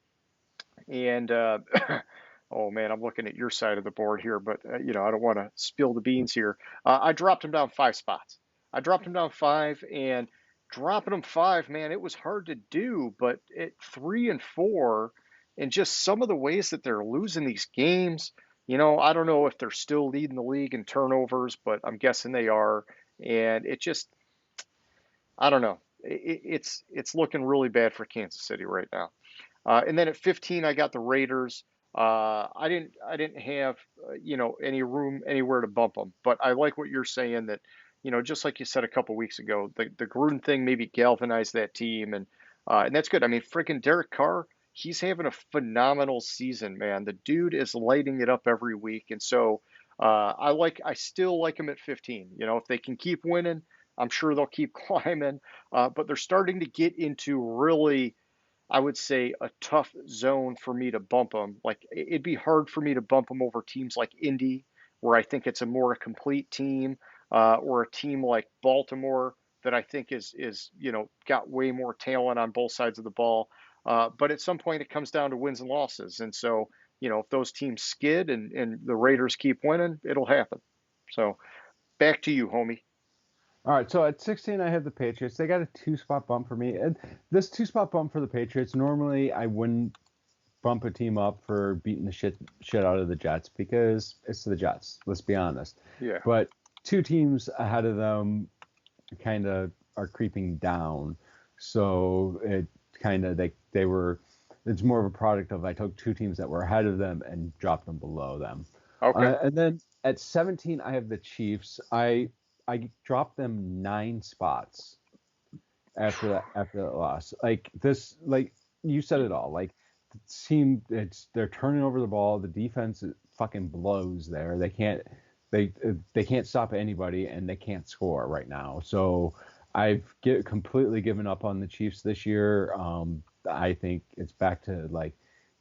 and oh man, I'm looking at your side of the board here, but I don't want to spill the beans here. I dropped them down 5 spots. I dropped them down five, and dropping them five, man, it was hard to do. But at 3 and 4, and just some of the ways that they're losing these games, I don't know if they're still leading the league in turnovers, but I'm guessing they are. And it just, I don't know. It's looking really bad for Kansas City right now. And then at 15, I got the Raiders. I didn't have any room anywhere to bump them, but I like what you're saying that just like you said a couple weeks ago, the Gruden thing maybe galvanized that team, and that's good. I mean, freaking Derek Carr, he's having a phenomenal season, man. The dude is lighting it up every week, and so I still like him at 15. If they can keep winning, I'm sure they'll keep climbing. But they're starting to get into really, I would say, a tough zone for me to bump them. Like it'd be hard for me to bump them over teams like Indy, where I think it's a more complete team, or a team like Baltimore that I think is got way more talent on both sides of the ball. But at some point, it comes down to wins and losses, and so if those teams skid and the Raiders keep winning, it'll happen. So back to you, homie. All right, so at 16, I have the Patriots. They got a 2 spot bump for me. And this 2 spot bump for the Patriots, normally I wouldn't bump a team up for beating the shit out of the Jets because it's the Jets. Let's be honest. Yeah. But 2 teams ahead of them kind of are creeping down, so it kind of they were. It's more of a product of I took 2 teams that were ahead of them and dropped them below them. Okay. And then at 17, I have the Chiefs. I dropped them 9 spots after that loss. Like this, like you said it all. Like the team, they're turning over the ball. The defense fucking blows there. They can't stop anybody, and they can't score right now. So I've completely given up on the Chiefs this year. I think it's back to like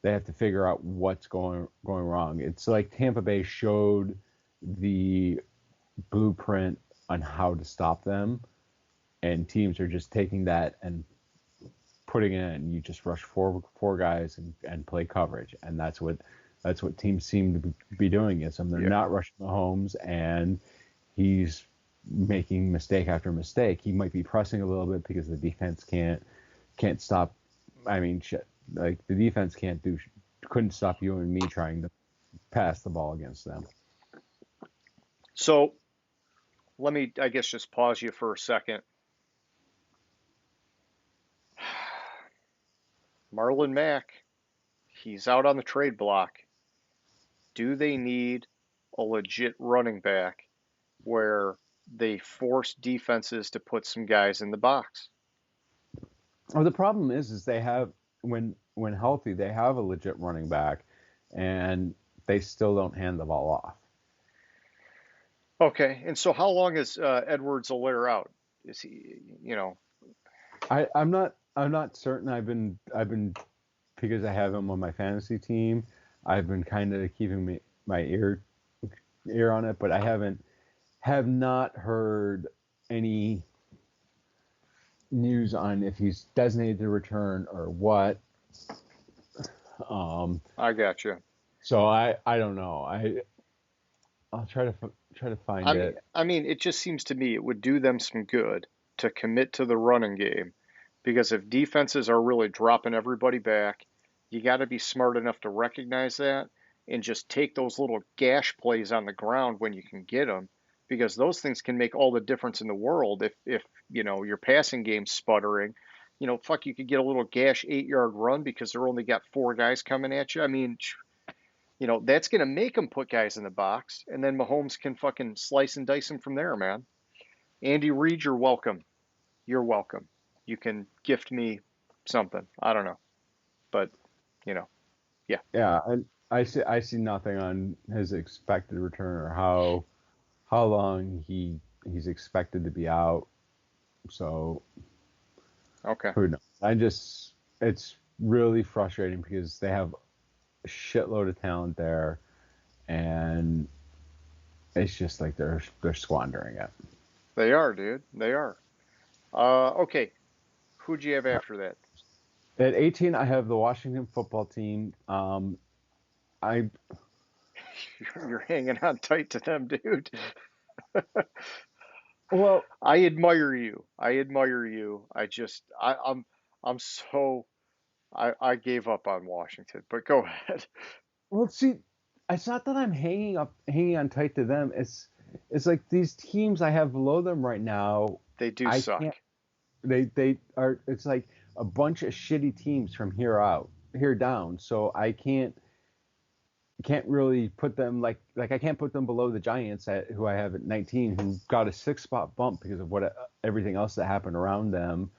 they have to figure out what's going wrong. It's like Tampa Bay showed the blueprint on how to stop them, and teams are just taking that and putting it in. You just rush four guys and play coverage, and that's what teams seem to be doing. Is they're not rushing Mahomes, and he's making mistake after mistake. He might be pressing a little bit because the defense can't stop. I mean, shit. Like the defense couldn't stop you and me trying to pass the ball against them. So let me, I guess, just pause you for a second. Marlon Mack, he's out on the trade block. Do they need a legit running back where they force defenses to put some guys in the box? Well, the problem is they have when healthy, they have a legit running back, and they still don't hand the ball off. Okay, and so how long is Edwards-Helaire out? Is he, I'm not certain. I've been because I have him on my fantasy team. I've been kind of keeping my ear on it, but I haven't have not heard any news on if he's designated to return or what. I got you. So I don't know. I'll try to find it. I mean, it just seems to me it would do them some good to commit to the running game because if defenses are really dropping everybody back, you got to be smart enough to recognize that and just take those little gash plays on the ground when you can get them because those things can make all the difference in the world if your passing game's sputtering. Fuck, you could get a little gash 8-yard run because they're only got four guys coming at you. I mean, that's going to make them put guys in the box, and then Mahomes can fucking slice and dice them from there, man. Andy Reid, you're welcome. You're welcome. You can gift me something. I don't know, but yeah. Yeah, and I see nothing on his expected return or how long he's expected to be out. So Okay. who knows? It's really frustrating because they have a shitload of talent there, and it's just like they're squandering it. They are, dude. They are. Okay. Who'd you have after that? At 18, I have the Washington football team. I You're hanging on tight to them, dude. well, I admire you. I admire you. I'm so I gave up on Washington, but go ahead. see, it's not that I'm hanging on tight to them. It's like these teams I have below them right now. They do I suck. can't. They are. It's like a bunch of shitty teams from here down. So I can't really put them like I can't put them below the Giants who I have at 19, who got a 6 spot bump because of what everything else that happened around them,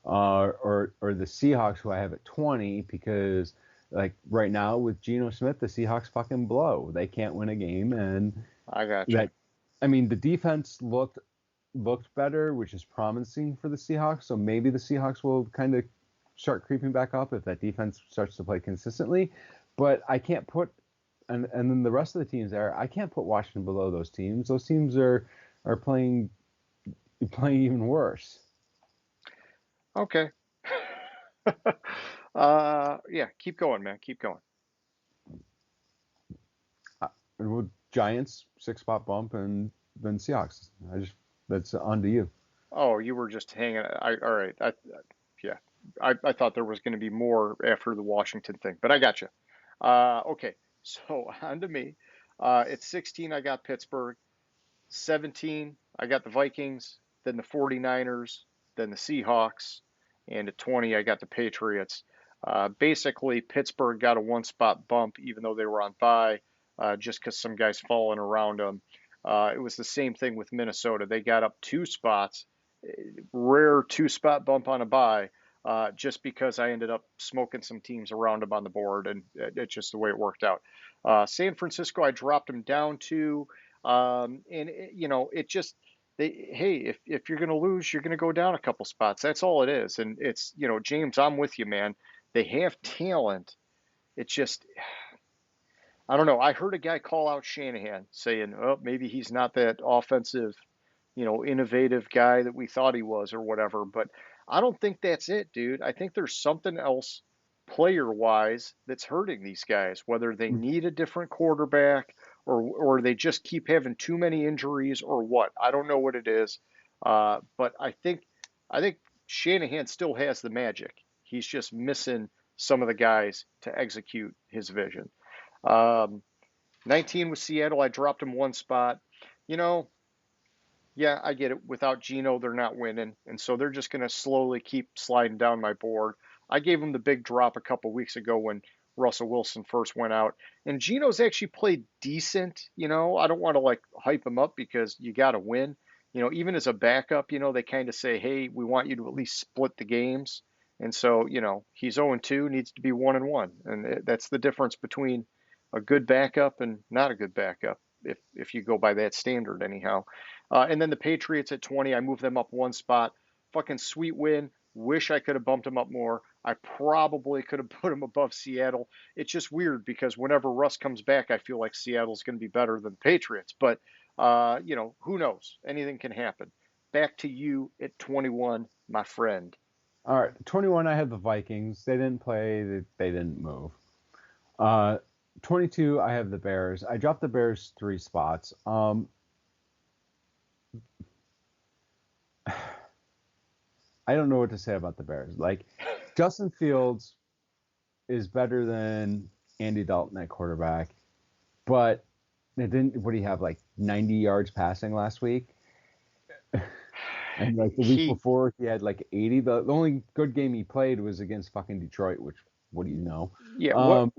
or the Seahawks who I have at 20 because like right now with Geno Smith the Seahawks fucking blow. They can't win a game, and I got you. that I mean the defense looked better, which is promising for the Seahawks. So maybe the Seahawks will kind of start creeping back up if that defense starts to play consistently. But I can't put and then the rest of the teams there, I can't put Washington below those teams. Those teams are playing even worse. Okay. Yeah, keep going, man. Keep going. With Giants 6 spot bump, and then Seahawks. That's on to you. Oh, you were just hanging. All right. Yeah. I thought there was going to be more after the Washington thing, but I got you. Okay. So on to me. At 16, I got Pittsburgh. 17, I got the Vikings, then the 49ers, then the Seahawks, and at 20, I got the Patriots. Basically, Pittsburgh got a 1 spot bump, even though they were on bye, just because some guys falling around them. It was the same thing with Minnesota. They got up 2 spots, rare 2 spot bump on a bye, just because I ended up smoking some teams around them on the board, and it's just the way it worked out. San Francisco, I dropped them down to, and it just hey, if you're going to lose, you're going to go down a couple spots. That's all it is, and it's James, I'm with you, man. They have talent. It's just I don't know. I heard a guy call out Shanahan saying, "Oh, maybe he's not that offensive, innovative guy that we thought he was or whatever." But I don't think that's it, dude. I think there's something else player wise that's hurting these guys, whether they need a different quarterback or they just keep having too many injuries or what. I don't know what it is. But I think Shanahan still has the magic. He's just missing some of the guys to execute his vision. Um, 19 with Seattle, I dropped him 1 spot. You know, yeah, I get it. Without Geno, they're not winning, and so they're just going to slowly keep sliding down my board. I gave him the big drop a couple weeks ago when Russell Wilson first went out, and Geno's actually played decent. I don't want to like hype him up because you got to win. Even as a backup, they kind of say, "Hey, we want you to at least split the games." And so, he's 0-2, needs to be 1-1, and that's the difference between a good backup and not a good backup, if you go by that standard, anyhow. And then the Patriots at 20, I moved them up 1 spot. Fucking sweet win. Wish I could have bumped them up more. I probably could have put them above Seattle. It's just weird because whenever Russ comes back, I feel like Seattle's going to be better than the Patriots. But Who knows? Anything can happen. Back to you at 21, my friend. All right, 21. I have the Vikings. They didn't play. They didn't move. Uh, 22. I have the Bears. I dropped the Bears 3 spots. I don't know what to say about the Bears. Like, Justin Fields is better than Andy Dalton at quarterback, but it didn't. What do you have? Like 90 yards passing last week, and like the week He, before he had like 80. The only good game he played was against fucking Detroit, which what do you know? yeah, Um,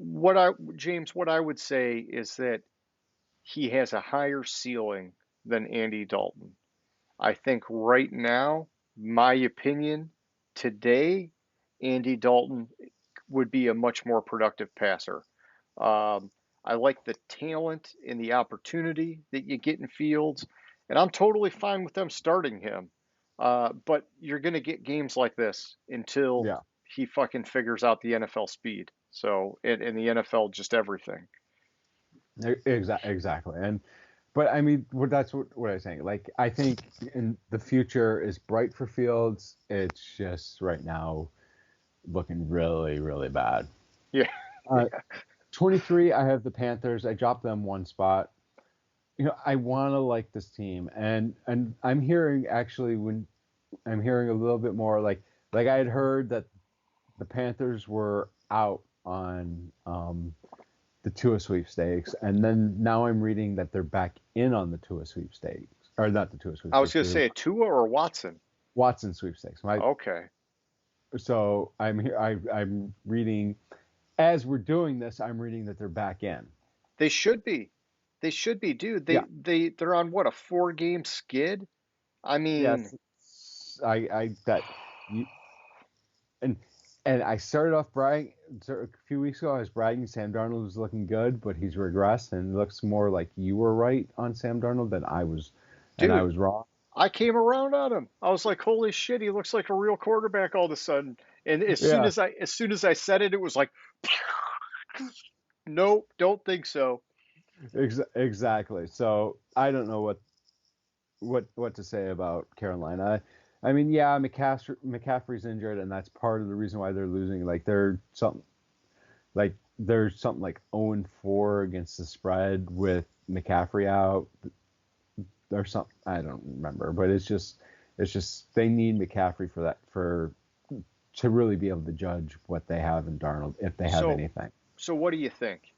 James, what I would say is that he has a higher ceiling than Andy Dalton. I think right now, my opinion, today, Andy Dalton would be a much more productive passer. Um, I like the talent and the opportunity that you get in Fields, and I'm totally fine with them starting him. But you're going to get games like this until yeah, he fucking figures out the NFL speed. So, and the NFL, just everything. exactly. But I mean, that's what I was saying. Like, I think in the future is bright for Fields. It's just right now looking really, really bad. Yeah. Uh, 23, I have the Panthers. I dropped them 1 spot. I want to like this team, and I'm hearing actually when I'm hearing a little bit more like I had heard that the Panthers were out on the Tua sweepstakes, and then now I'm reading that they're back in on the Tua sweepstakes, or not the Tua I was sweepstakes, going to the say Tua or Watson. Watson sweepstakes. Okay. So I'm here. I'm reading as we're doing this. I'm reading that they're back in. They should be. They should be, dude. Yeah. They're on what, a 4 game skid? I mean, Yes. I that you and I started off bragging a few weeks ago. I was bragging Sam Darnold was looking good, but he's regressed and it looks more like you were right on Sam Darnold than I was, and I dude, was wrong. I came around on him. I was like, holy shit, he looks like a real quarterback all of a sudden. And Yeah, as soon as I said it, it was like, nope, don't think so. exactly. So I don't know what to say about Carolina. I mean, yeah, McCaffrey's injured, and that's part of the reason why they're losing. They're something like 0-4 against the spread with McCaffrey out. Or something I don't remember, but it's just they need McCaffrey for that for to really be able to judge what they have in Darnold if they have So, anything. so what do you think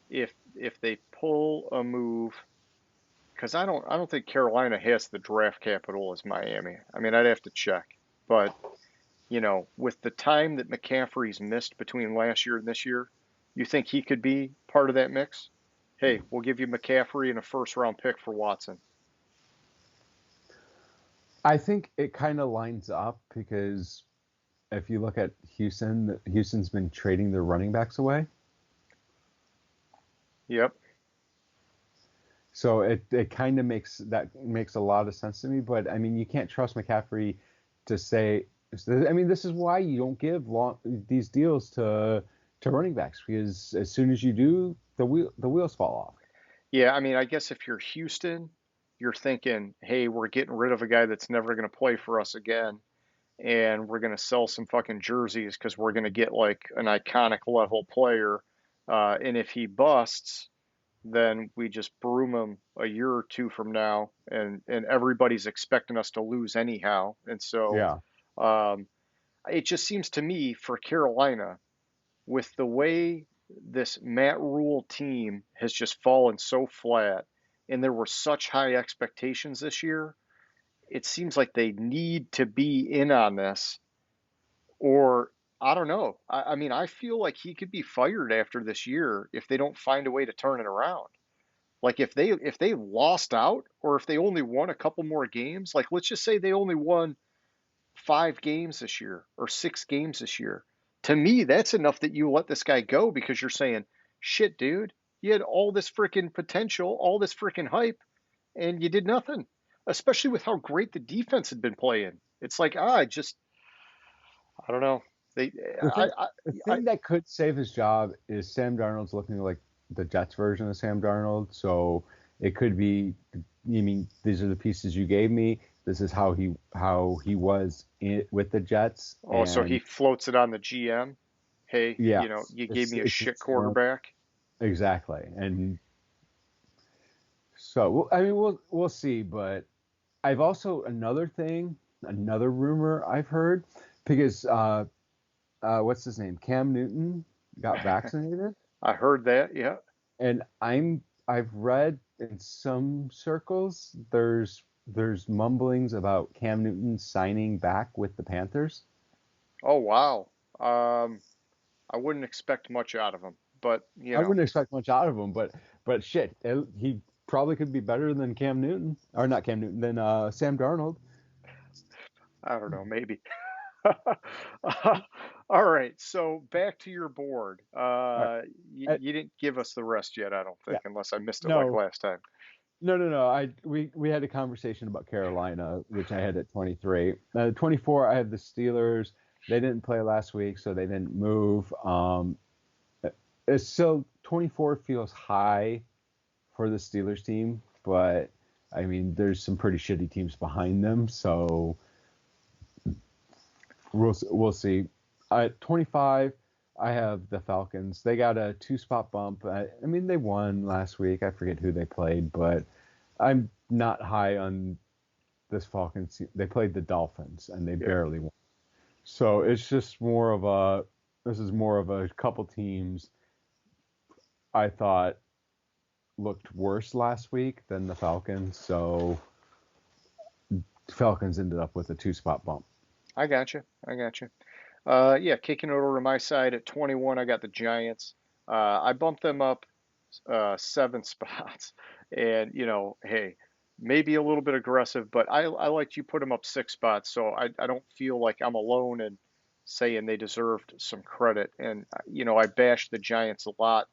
if they pull a move? Because I don't think Carolina has the draft capital as Miami. I mean, I'd have to check, but with the time that McCaffrey's missed between last year and this year, you think he could be part of that mix? Hey, we'll give you McCaffrey and a first round pick for Watson. I think it kind of lines up because if you look at Houston's been trading their running backs away. Yep. So it kind of makes a lot of sense to me, but I mean you can't trust McCaffrey to say. I mean this is why you don't give these deals to running backs because as soon as you do, the wheels fall off. Yeah, I mean, I guess if you're Houston, you're thinking, hey, we're getting rid of a guy that's never going to play for us again, and we're going to sell some fucking jerseys because we're going to get like an iconic level player. And if he busts, then we just broom him a year or two from now, and everybody's expecting us to lose anyhow. And so Yeah. um, it just seems to me for Carolina, with the way this Matt Rule team has just fallen so flat, and there were such high expectations this year, it seems like they need to be in on this, or I don't know. I mean, I feel like he could be fired after this year if they don't find a way to turn it around. Like if they lost out, or if they only won a couple more games, like let's just say they only won 5 games this year or 6 games this year. To me, that's enough that you let this guy go because you're saying, shit, dude, you had all this freaking potential, all this freaking hype, and you did nothing. Especially with how great the defense had been playing. It's like, I don't know. They, The I, thing, I, the I thing that could save his job is Sam Darnold's looking like the Jets version of Sam Darnold. So It could be, you mean these are the pieces you gave me. This is how he was with the Jets, Oh, so he and floats it on the GM. Hey, yes, you gave me a it's shit just, you know, quarterback. exactly. And so I mean, we'll see. But I've also another rumor I've heard because what's his name, Cam Newton got vaccinated, I heard that. Yeah. and I've read in some circles there's mumblings about Cam Newton signing back with the Panthers. Oh, wow. Um, I wouldn't expect much out of him, but I wouldn't expect much out of him, but shit, he probably could be better than Cam Newton, or not Cam Newton, than Sam Darnold. I don't know, maybe. All right, so back to your board. All right. You didn't give us the rest yet, I don't Yeah. think, unless I missed it like No, last time. no. We had a conversation about Carolina, which I had at 23. 24, I have the Steelers. They didn't play last week, so they didn't move. It's still 24 feels high for the Steelers team, but I mean, there's some pretty shitty teams behind them, so we'll see. At 25, I have the Falcons. They got a 2 spot bump. I mean, they won last week. I forget who they played, but I'm not high on this Falcons. They played the Dolphins and they Yeah. barely won. So it's just more of a. This is more of a couple teams I thought looked worse last week than the Falcons. So Falcons ended up with a 2 spot bump. I got you. I got you. Yeah, kicking it over to my side at 21, I got the Giants. I bumped them up 7 spots, and hey, maybe a little bit aggressive, but I liked you put them up 6 spots, so I don't feel like I'm alone in saying they deserved some credit. And I bashed the Giants a lot,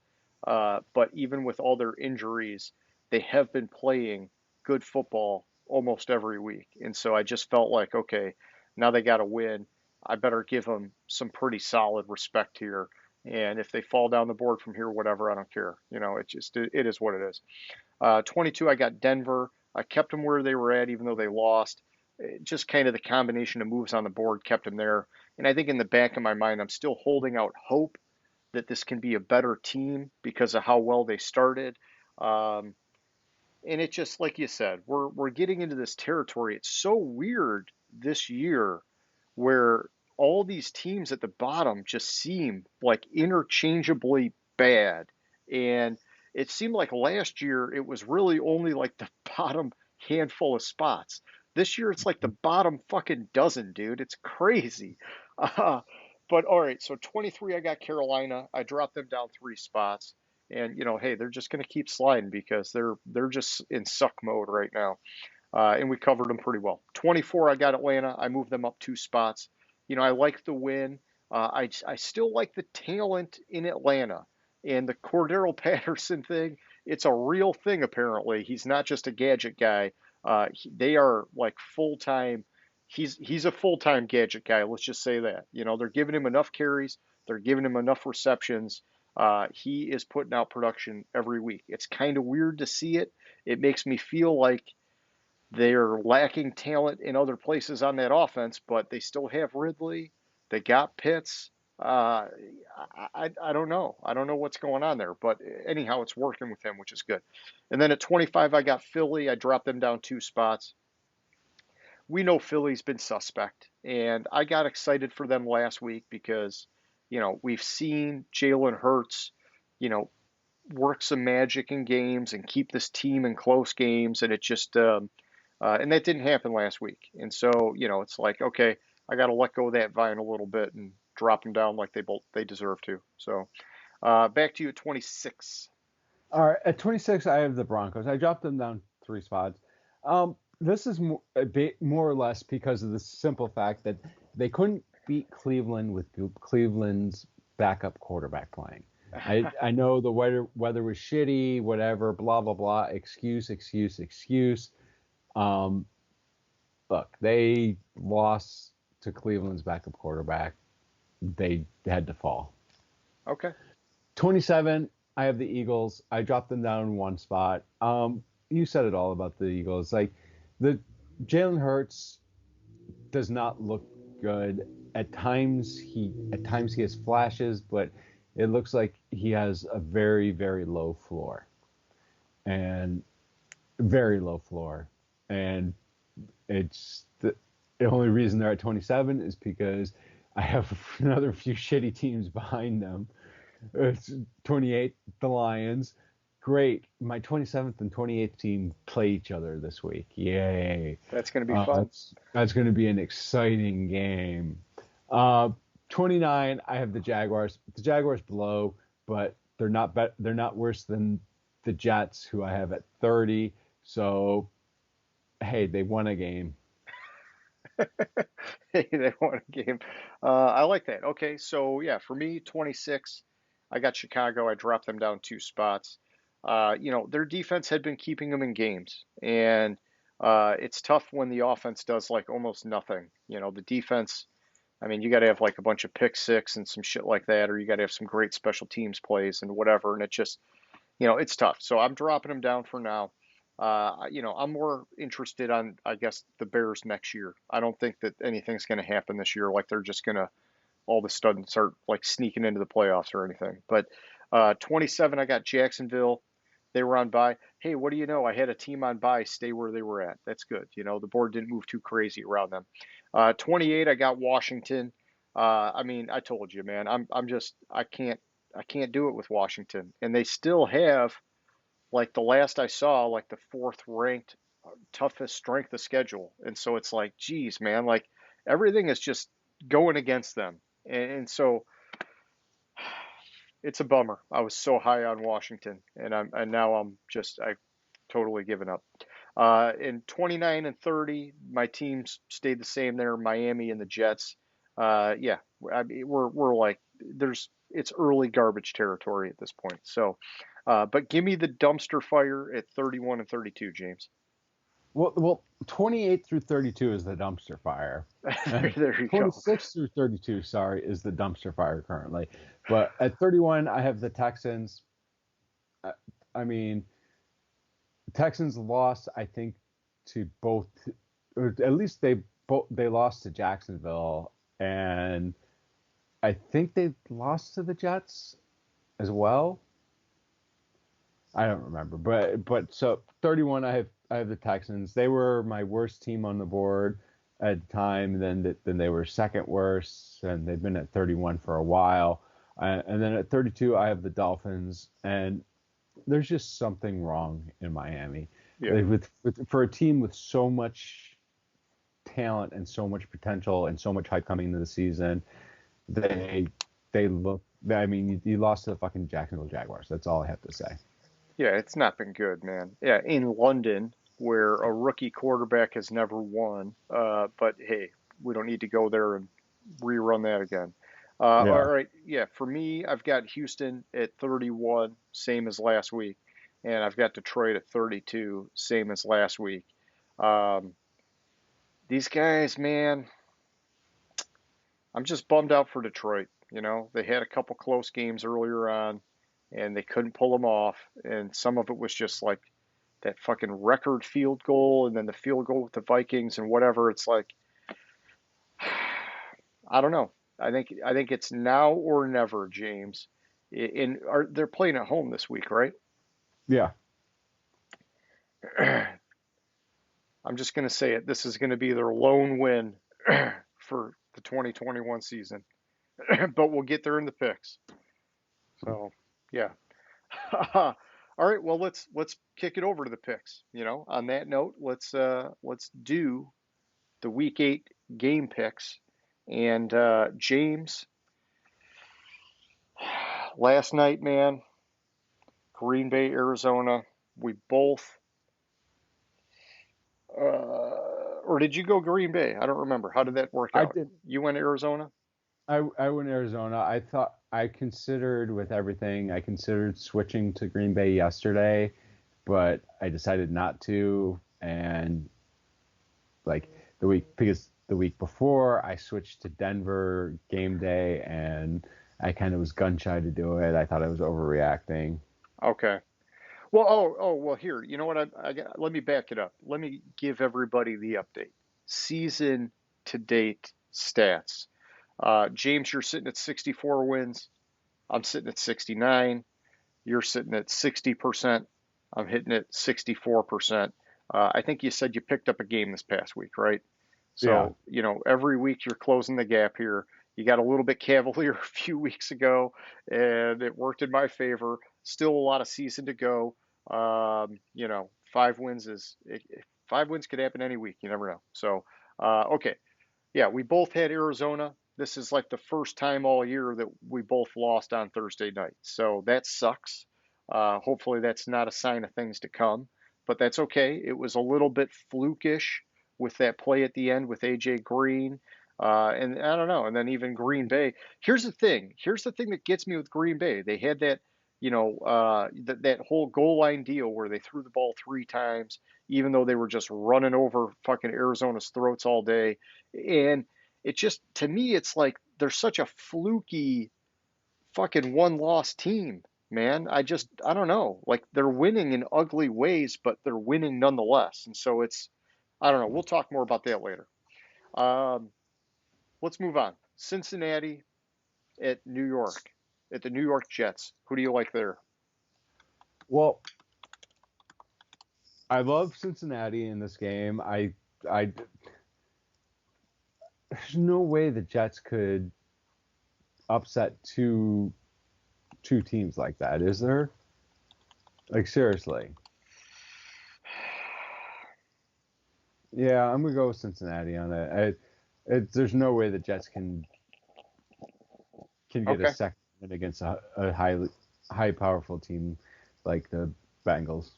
but even with all their injuries, they have been playing good football almost every week, and so I just felt like, okay, now they got to win. I better give them some pretty solid respect here. And if they fall down the board from here, whatever, I don't care. It is what it is. 22, I got Denver. I kept them where they were at, even though they lost. Just kind of the combination of moves on the board kept them there. And I think in the back of my mind, I'm still holding out hope that this can be a better team because of how well they started. Um, and it just, like you said, we're getting into this territory. It's so weird this year where all these teams at the bottom just seem like interchangeably bad. And it seemed like last year it was really only like the bottom handful of spots. This year it's like the bottom fucking dozen, dude. It's crazy. Uh, but all right, so 23, I got Carolina. I dropped them down 3 spots. And hey, they're just going to keep sliding because they're just in suck mode right now. And we covered them pretty well. 24, I got Atlanta. I moved them up 2 spots. I like the win. I still like the talent in Atlanta. And the Cordero Patterson thing, it's a real thing, apparently. He's not just a gadget guy. They are like full time. He's a full time gadget guy. Let's just say that. They're giving him enough carries, they're giving him enough receptions. He is putting out production every week. It's kind of weird to see it. It makes me feel like they're lacking talent in other places on that offense, but they still have Ridley. They got Pitts. I don't know. I don't know what's going on there, but anyhow, it's working with him, which is good. And then at 25, I got Philly. I dropped them down 2 spots. We know Philly's been suspect, and I got excited for them last week because, we've seen Jalen Hurts, you know, work some magic in games and keep this team in close games, and it just and that didn't happen last week. And so, it's like, okay, I got to let go of that vine a little bit and drop them down like they deserve to. So, back to you at 26. All right, at 26, I have the Broncos. I dropped them down 3 spots. This is a bit more or less because of the simple fact that they couldn't beat Cleveland with Cleveland's backup quarterback playing. I know the weather was shitty, whatever, blah blah blah. Excuse. Um, Look, they lost to Cleveland's backup quarterback. They had to fall. Okay. 27, I have the Eagles. I dropped them down 1 spot. you said it all about the Eagles. Like the Jalen Hurts does not look good. At times he has flashes, but it looks like he has a very, very low floor. And very low floor. And it's the only reason they're at 27 is because I have another few shitty teams behind them. It's 28, the Lions. Great. My 27th and 28th team play each other this week. Yay. That's going to be fun. That's going to be an exciting game. 29, I have the Jaguars. The Jaguars blow, but they're not worse than the Jets, who I have at 30. So, hey, they won a game. Hey, they won a game. I like that. Okay, so yeah, for me, 26, I got Chicago. I dropped them down 2 spots. Their defense had been keeping them in games, and it's tough when the offense does like almost nothing. The defense, I mean, you got to have like a bunch of pick six and some shit like that, or you got to have some great special teams plays and whatever, and it just, it's tough. So I'm dropping them down for now. I'm more interested on, I guess, the Bears next year. I don't think that anything's going to happen this year. Like they're just going to all of a sudden start like sneaking into the playoffs or anything. But 27, I got Jacksonville. They were on bye. Hey, what do you know? I had a team on bye stay where they were at. That's good. The board didn't move too crazy around them. 28, I got Washington. I mean, I told you, man. I can't do it with Washington, and they still have, like the last I saw, like the fourth ranked toughest strength of schedule. And so it's like, geez, man, like everything is just going against them. And so it's a bummer. I was so high on Washington, and now I've totally given up. In 29 and 30, my teams stayed the same there, Miami and the Jets. Yeah, I mean, we're like, it's early garbage territory at this point. So, but give me the dumpster fire at 31 and 32, James. Well, 28 through 32 is the dumpster fire. And There you go. 26 through 32, sorry, is the dumpster fire currently. But at 31, I have the Texans. I mean, the Texans lost, I think, to both, or at least they lost to Jacksonville, and I think they lost to the Jets as well. I don't remember, but so 31, I have the Texans. They were my worst team on the board at the time. Then they were second worst, and they've been at 31 for a while. And then at 32, I have the Dolphins, and there's just something wrong in Miami. Yeah. For a team with so much talent and so much potential and so much hype coming into the season, they look. I mean, you lost to the fucking Jacksonville Jaguars. That's all I have to say. Yeah, it's not been good, man. Yeah, in London, where a rookie quarterback has never won. But hey, we don't need to go there and rerun that again. Yeah. All right, yeah, for me, I've got Houston at 31, same as last week, and I've got Detroit at 32, same as last week. Um, these guys, man, I'm just bummed out for Detroit. They had a couple close games earlier on, and they couldn't pull them off, and some of it was just like that fucking record field goal, and then the field goal with the Vikings and whatever. It's like, I don't know. I think it's now or never, James. They're playing at home this week, right? Yeah. I'm just going to say it. This is going to be their lone win for the 2021 season, but we'll get there in the picks. So, yeah. All right. Well, let's kick it over to the picks. On that note, let's do the Week 8 game picks. And James, last night, man, Green Bay, Arizona. We both, or did you go Green Bay? I don't remember. How did that work out? I did. You went Arizona? I went Arizona. I considered with everything. I considered switching to Green Bay yesterday, but I decided not to. And like because the week before I switched to Denver game day, and I kind of was gun shy to do it. I thought I was overreacting. Okay. Well, well, here, you know what? Let me back it up. Let me give everybody the update. Season to date stats. James, you're sitting at 64 wins. I'm sitting at 69. You're sitting at 60%. I'm hitting at 64%. I think you said you picked up a game this past week, right? Yeah. So, every week you're closing the gap here. You got a little bit cavalier a few weeks ago, and it worked in my favor. Still a lot of season to go. 5 wins 5 wins could happen any week. You never know. So, okay. Yeah, we both had Arizona. This is like the first time all year that we both lost on Thursday night. So that sucks. Hopefully, that's not a sign of things to come, but that's okay. It was a little bit flukish with that play at the end with AJ Green. And I don't know. And then even Green Bay. Here's the thing. Here's the thing that gets me with Green Bay. They had that whole goal line deal where they threw the ball 3 times, even though they were just running over fucking Arizona's throats all day. And it just, to me, it's like they're such a fluky fucking one-loss team, man. I don't know. Like they're winning in ugly ways, but they're winning nonetheless. And so I don't know. We'll talk more about that later. Um, let's move on. Cincinnati at New York, at the New York Jets. Who do you like there? Well, I love Cincinnati in this game. There's no way the Jets could upset two teams like that, is there? Like seriously. Yeah, I'm gonna go with Cincinnati on it. There's no way the Jets can get a Okay. second win against a high powerful team like the Bengals.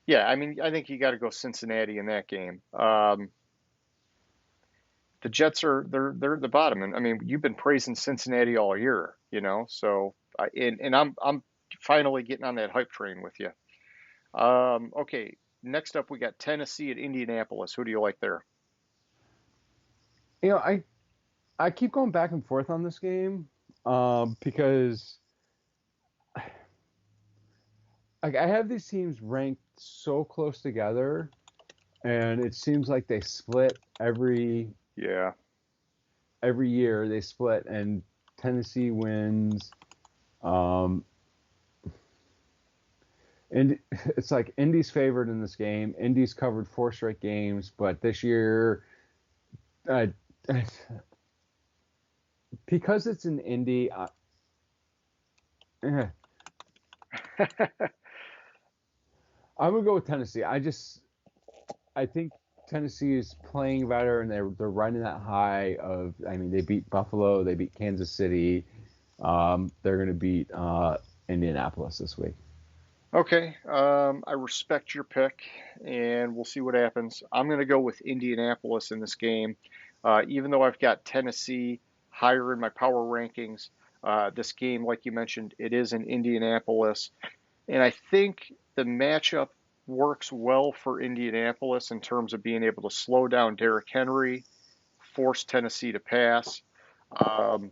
Yeah, I mean, I think you got to go Cincinnati in that game. The Jets they're at the bottom, and I mean, you've been praising Cincinnati all year, So I'm finally getting on that hype train with you. Okay, next up we got Tennessee at Indianapolis. Who do you like there? You know, I keep going back and forth on this game because like I have these teams ranked so close together, and it seems like they split Yeah. every year. They split, and Tennessee wins. Um, and it's like Indy's favored in this game. Indy's covered 4 straight games, but this year, uh, because it's in Indy, eh, I'm gonna go with Tennessee. I think Tennessee is playing better, and they're running that high of. I mean, they beat Buffalo, they beat Kansas City. They're gonna beat Indianapolis this week. Okay. I respect your pick, and we'll see what happens. I'm going to go with Indianapolis in this game. Even though I've got Tennessee higher in my power rankings, this game, like you mentioned, it is in Indianapolis. And I think the matchup works well for Indianapolis in terms of being able to slow down Derrick Henry, force Tennessee to pass. Um,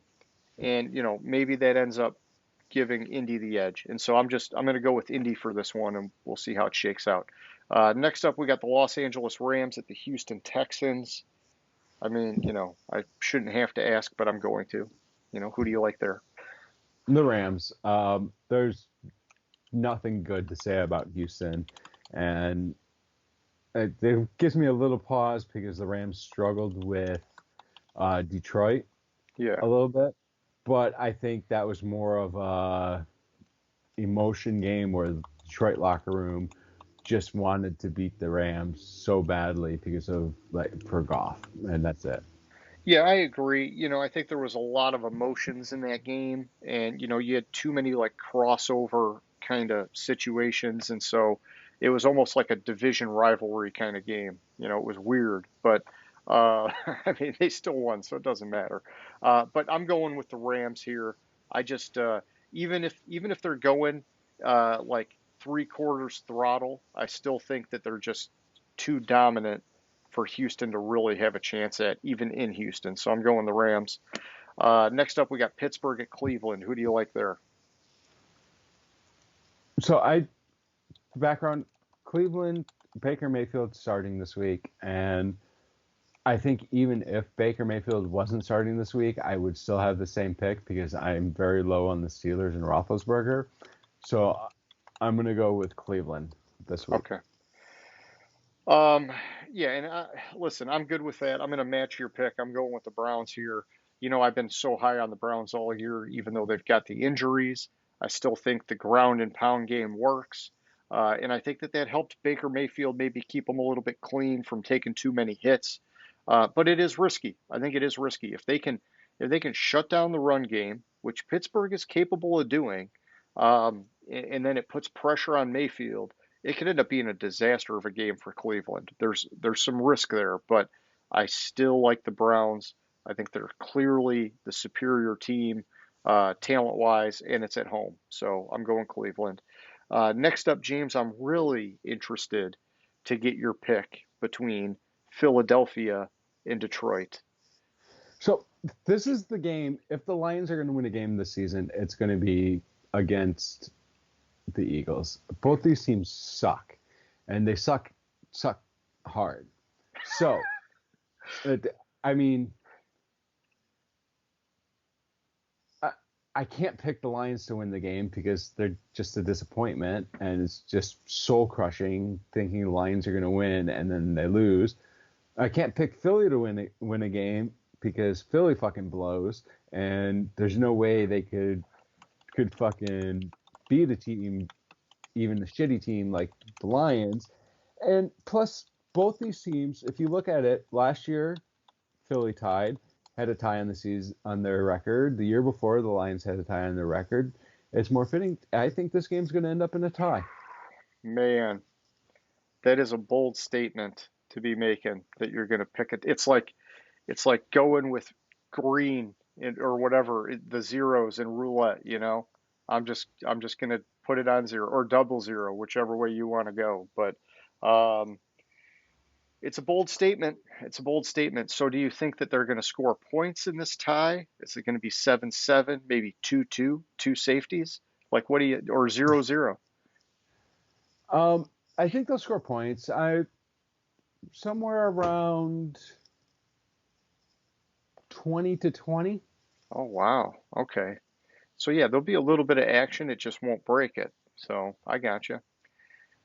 and maybe that ends up giving Indy the edge. And so I'm going to go with Indy for this one, and we'll see how it shakes out. Next up, we got the Los Angeles Rams at the Houston Texans. I mean, I shouldn't have to ask, but I'm going to. Who do you like there? The Rams. There's nothing good to say about Houston, and it gives me a little pause because the Rams struggled with Detroit Yeah. a little bit, but I think that was more of a emotion game where the Detroit locker room just wanted to beat the Rams so badly because of for Goff, and that's it. Yeah, I agree. I think there was a lot of emotions in that game, and you had too many like crossover kind of situations, and so it was almost like a division rivalry kind of game. It was weird, but I mean they still won, so it doesn't matter. But I'm going with the Rams here. I just even if they're going like 3/4 throttle, I still think that they're just too dominant for Houston to really have a chance at, even in Houston. So I'm going the Rams. Next up, we got Pittsburgh at Cleveland. Who do you like there? So I background, Cleveland, Baker Mayfield starting this week, and I think even if Baker Mayfield wasn't starting this week, I would still have the same pick because I'm very low on the Steelers and Roethlisberger. So I'm going to go with Cleveland this week. Okay. Yeah, and listen, I'm good with that. I'm going to match your pick. I'm going with the Browns here. I've been so high on the Browns all year, even though they've got the injuries. I still think the ground and pound game works. And I think that helped Baker Mayfield maybe keep him a little bit clean from taking too many hits. But it is risky. I think it is risky. If they can shut down the run game, which Pittsburgh is capable of doing, and then it puts pressure on Mayfield, it could end up being a disaster of a game for Cleveland. There's some risk there, but I still like the Browns. I think they're clearly the superior team, talent-wise, and it's at home. So I'm going Cleveland. Next up, James, I'm really interested to get your pick between Philadelphia and Detroit. So this is the game. If the Lions are going to win a game this season, it's going to be against the Eagles. Both these teams suck, and they suck hard. So, I mean, I can't pick the Lions to win the game because they're just a disappointment, and it's just soul crushing thinking the Lions are going to win and then they lose. I can't pick Philly to win a game because Philly fucking blows, and there's no way they could fucking beat a team, even a shitty team like the Lions. And plus, both these teams, if you look at it, last year Philly had a tie on the season on their record. The year before, the Lions had a tie on their record. It's more fitting. I think this game's going to end up in a tie. Man, that is a bold statement to be making that you're going to pick it. It's like going with green or whatever the zeros in roulette. I'm just going to put it on zero or double zero, whichever way you want to go. But um, it's a bold statement. It's a bold statement. So do you think that they're going to score points in this tie? Is it going to be 7-7, maybe 2-2, two safeties? Like what do you or 0-0? I think they'll score points. Somewhere around 20-20. Oh wow. Okay. So yeah, there'll be a little bit of action. It just won't break it. So I got you.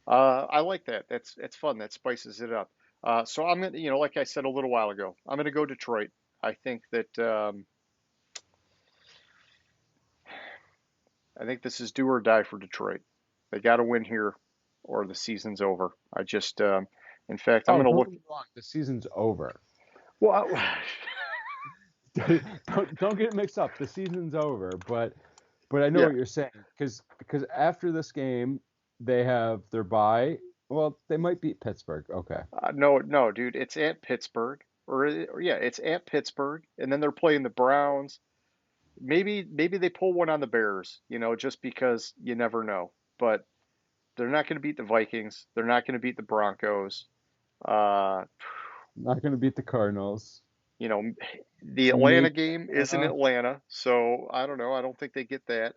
I like that. That's fun. That spices it up. So I'm gonna, like I said a little while ago, I'm gonna go Detroit. I think that I think this is do or die for Detroit. They got to win here, or the season's over. In fact, I'm Oh, gonna don't look. get me wrong. The season's over. Well, don't get it mixed up. The season's over, but I know yeah. what you're saying because after this game they have their bye. Well, they might beat Pittsburgh. Okay. No, no, dude. It's at Pittsburgh, or yeah, it's at Pittsburgh, and then they're playing the Browns. Maybe they pull one on the Bears, just because you never know. But they're not going to beat the Vikings. They're not going to beat the Broncos. Uh, Not going to beat the Cardinals. you know, the Atlanta Maybe game is in Atlanta. Atlanta, so I don't know. I don't think they get that.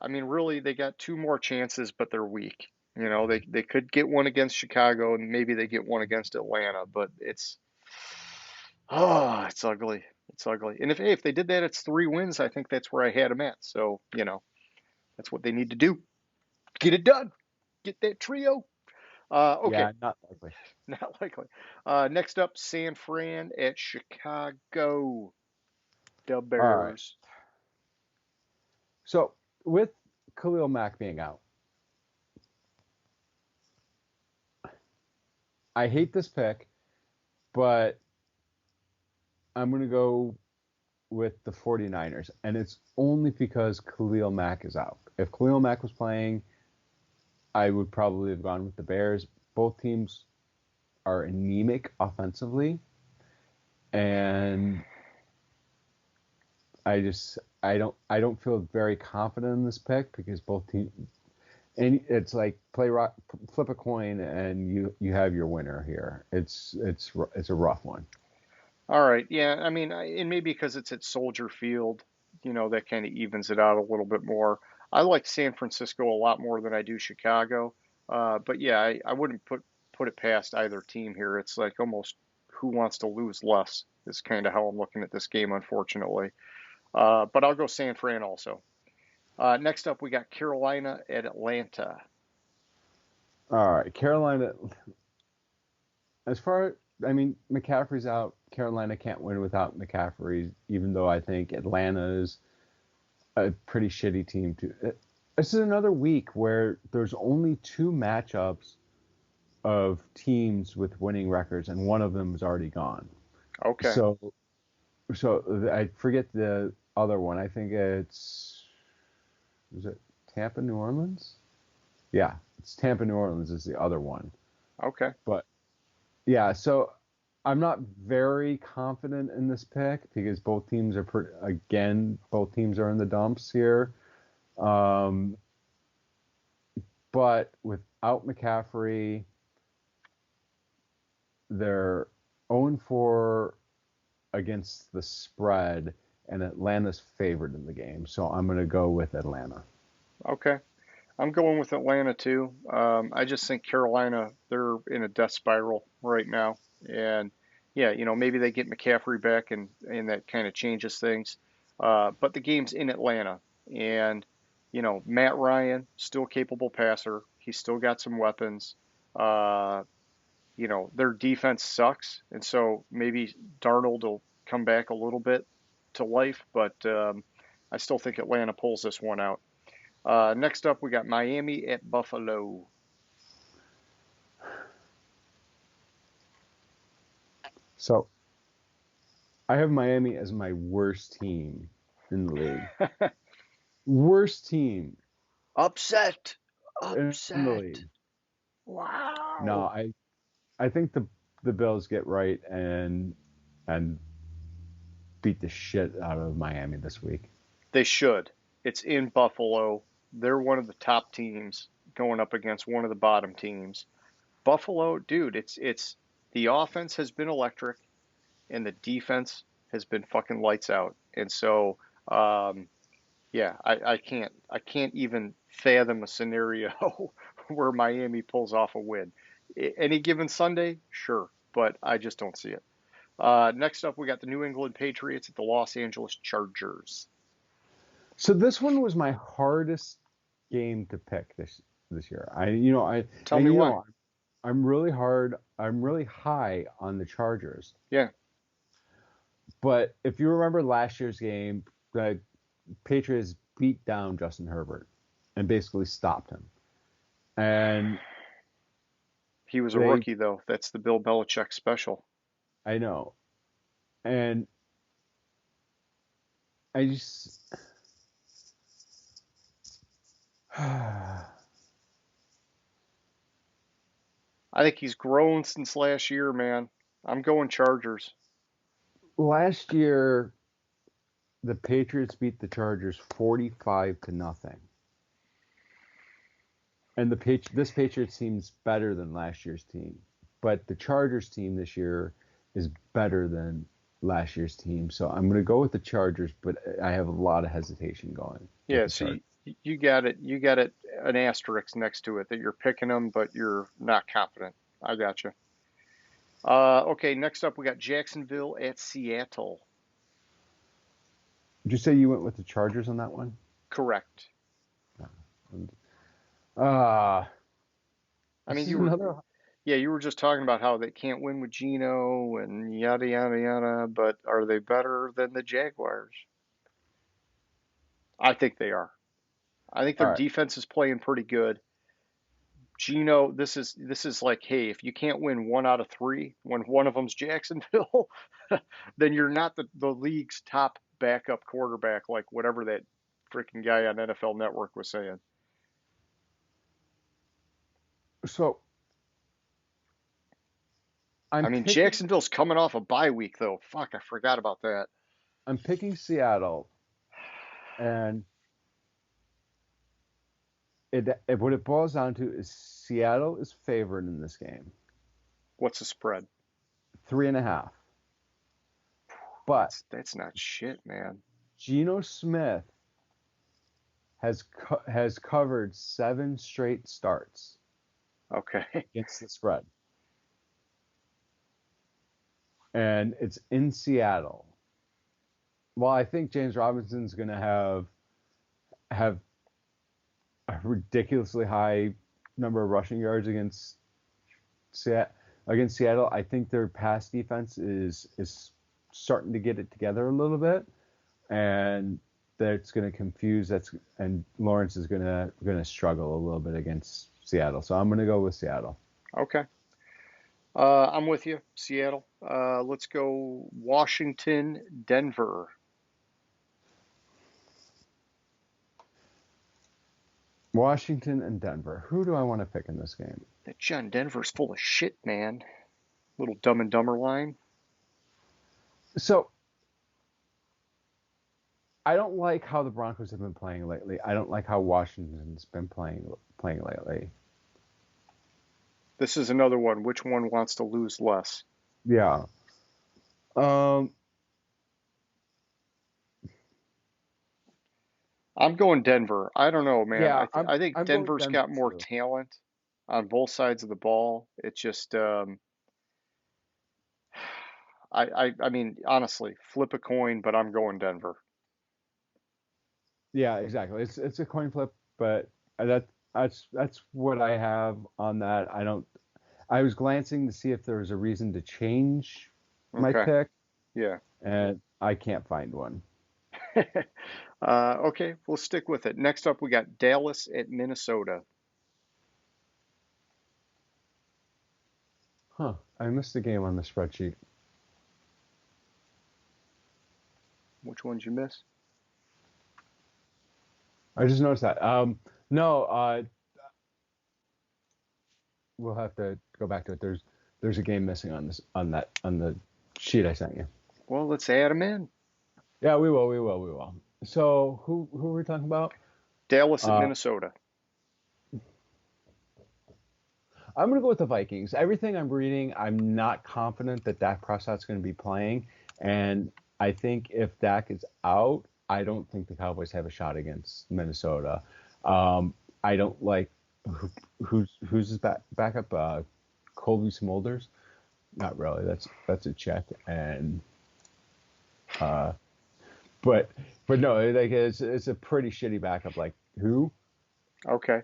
I mean, really, they got two more chances, but they're weak. They could get one against Chicago, and maybe they get one against Atlanta, but it's ugly. It's ugly. And if they did that, it's 3 wins. I think that's where I had them at. So, that's what they need to do. Get it done. Get that trio. Okay, Yeah, not likely. not likely. Next up, San Fran at Chicago. The All right. Bears. So with Khalil Mack being out, I hate this pick, but I'm going to go with the 49ers, and it's only because Khalil Mack is out. If Khalil Mack was playing, I would probably have gone with the Bears. Both teams are anemic offensively, and I don't feel very confident in this pick because both teams, and it's like flip a coin and you have your winner here. It's a rough one. All right. Yeah. I mean, and maybe because it's at Soldier Field, that kind of evens it out a little bit more. I like San Francisco a lot more than I do Chicago. But yeah, I wouldn't put it past either team here. It's like almost who wants to lose less is kind of how I'm looking at this game, unfortunately. But I'll go San Fran also. Next up, we got Carolina at Atlanta. All right, Carolina. I mean, McCaffrey's out. Carolina can't win without McCaffrey, even though I think Atlanta is a pretty shitty team too. This is another week where there's only two matchups of teams with winning records, and one of them is already gone. Okay. So I forget the other one. I think is it Tampa, New Orleans? Yeah, it's Tampa, New Orleans is the other one. Okay. But yeah, so I'm not very confident in this pick because both teams are both teams are in the dumps here. But without McCaffrey, they're 0-4 against the spread, and Atlanta's favored in the game. So I'm going to go with Atlanta. Okay. I'm going with Atlanta too. I just think Carolina, they're in a death spiral right now. And yeah, maybe they get McCaffrey back and that kind of changes things. But the game's in Atlanta. And, Matt Ryan, still capable passer. He's still got some weapons. Uh, their defense sucks. And so maybe Darnold will come back a little bit to life. But I still think Atlanta pulls this one out. Next up, we got Miami at Buffalo. So I have Miami as my worst team in the league. Worst team Upset. in the Upset. league. No, Wow. I think the Bills get right and beat the shit out of Miami this week. They should. It's in Buffalo. They're one of the top teams going up against one of the bottom teams. Buffalo, dude, it's the offense has been electric and the defense has been fucking lights out. And so, um, yeah, I can't even fathom a scenario where Miami pulls off a win. Any given Sunday, sure, but I just don't see it. Next up, we got the New England Patriots at the Los Angeles Chargers. So this one was my hardest game to pick this year. Tell me why. I'm really hard. I'm really high on the Chargers. Yeah, But if you remember last year's game, the Patriots beat down Justin Herbert and basically stopped him. And he was a they, rookie though. That's the Bill Belichick special. I know, and I just, I think he's grown since last year, man. I'm going Chargers. last year the Patriots beat the Chargers 45-0. And this Patriots team's better than last year's team, but the Chargers team this year is better than last year's team. So I'm going to go with the Chargers, but I have a lot of hesitation going with Yeah, the so Chargers. you got it. You got it. An asterisk next to it that you're picking them, but you're not confident. I got you. Okay, next up we got Jacksonville at Seattle. Did you say you went with the Chargers on that one? Correct. Uh, I this mean, is another. you were just talking about how they can't win with Geno and yada yada yada, but are they better than the Jaguars? I think they are. I think their All right. defense is playing pretty good. Geno, this is like, hey, if you can't win 1 out of 3 when one of them's Jacksonville, then you're not the league's top backup quarterback, like whatever that freaking guy on NFL Network was saying. So I I'm mean, picking. Jacksonville's coming off a bye week though. Fuck, I forgot about that. I'm picking Seattle, and what it boils down to is Seattle is favored in this game, What's the spread? 3.5. But That's not shit, man. Geno Smith has covered 7 straight starts Okay. against the spread, and it's in Seattle. Well, I think James Robinson's going to have a ridiculously high number of rushing yards against Seattle. I think their pass defense is starting to get it together a little bit, and that's going to confuse. And Lawrence is going to struggle a little bit against Seattle. So I'm going to go with Seattle. Okay. I'm with you, Seattle. Let's go Washington, Denver. Washington and Denver. Who do I want to pick in this game? That John Denver's full of shit, man. Little Dumb and Dumber line. So I don't like how the Broncos have been playing lately. I don't like how Washington's been playing lately. This is another one. Which one wants to lose less? Yeah. I'm going Denver. I don't know, man. Yeah, I think I'm going Denver's Denver got more too. talent on both sides of the ball. It's just, I mean, honestly, flip a coin, but I'm going Denver. Yeah, exactly. It's a coin flip, but that's what I have on that. I was glancing to see if there was a reason to change my Okay. pick, Yeah. and I can't find one. Okay, we'll stick with it. Next up, we got Dallas at Minnesota. Huh. I missed the game on the spreadsheet. Which ones you miss? I just noticed that. No, we'll have to go back to it. There's a game missing on the sheet I sent you. Well, let's add them in. Yeah, we will. So who are we talking about? Dallas at Uh, Minnesota. I'm going to go with the Vikings. Everything I'm reading, I'm not confident that Dak Prescott's going to be playing, and I think if Dak is out, I don't think the Cowboys have a shot against Minnesota. I don't like who's his backup. Colby Smulders. Not really. That's a check. And uh, but no, like it's a pretty shitty backup. Like Okay.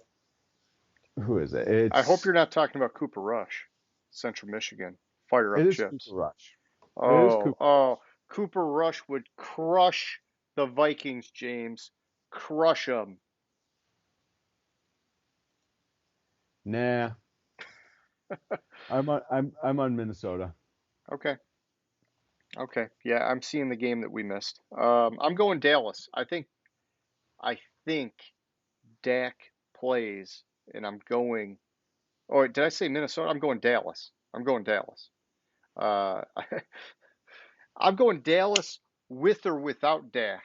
who is it? I hope you're not talking about Cooper Rush, Central Michigan. Fire It up is Cooper chips. Rush. It is Oh, Cooper oh, Rush. Cooper Rush would crush the Vikings, James. Crush them. Nah, I'm on Minnesota. Okay. Okay. Yeah, I'm seeing the game that we missed. I'm going Dallas. I think Dak plays, and I'm going. Oh, did I say Minnesota? I'm going Dallas. I'm going Dallas. Uh, I'm going Dallas with or without Dak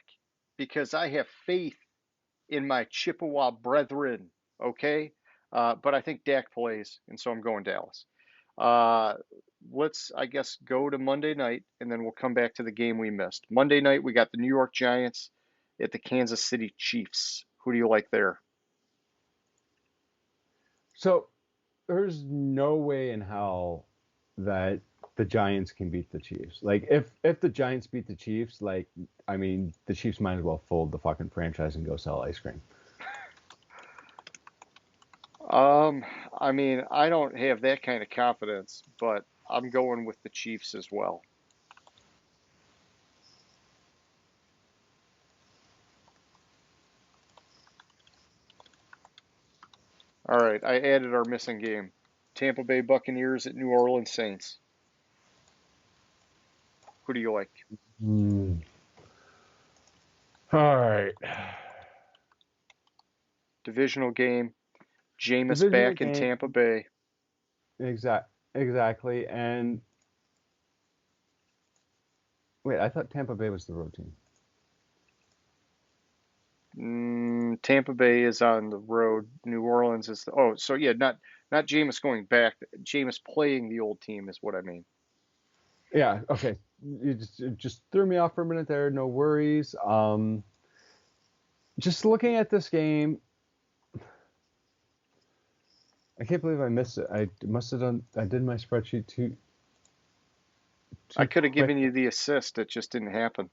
because I have faith in my Chippewa brethren. Okay, but I think Dak plays, and so I'm going Dallas. Uh, let's, I guess, go to Monday night, and then we'll come back to the game we missed. Monday night, we got the New York Giants at the Kansas City Chiefs. Who do you like there? So there's no way in hell that the Giants can beat the Chiefs. Like if the Giants beat the Chiefs, like I mean, the Chiefs might as well fold the fucking franchise and go sell ice cream. Um, I mean, I don't have that kind of confidence, but I'm going with the Chiefs as well. All right, I added our missing game. Tampa Bay Buccaneers at New Orleans Saints. Who do you like? Hmm. All right. Divisional game. Jameis Divisional back in game. Tampa Bay. Exactly. And wait, I thought Tampa Bay was the road team. Tampa Bay is on the road. New Orleans is the, oh, so yeah, not Jameis going back. Jameis playing the old team is what I mean. Yeah. Okay. You just threw me off for a minute there. No worries. just looking at this game, I can't believe I missed it. I must have done. I did my spreadsheet I too could have quick. given you the assist. It just didn't happen.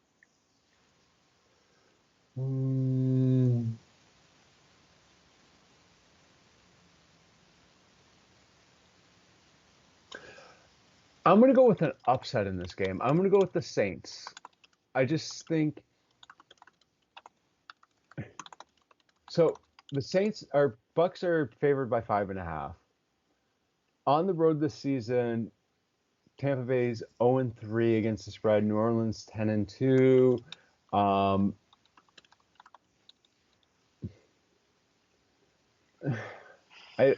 Mm, I'm gonna go with an upset in this game. I'm gonna go with the Saints. I just think so. The Saints are Bucks are favored by 5.5 on the road this season. Tampa Bay's 0-3 against the spread. New Orleans 10-2. Um, I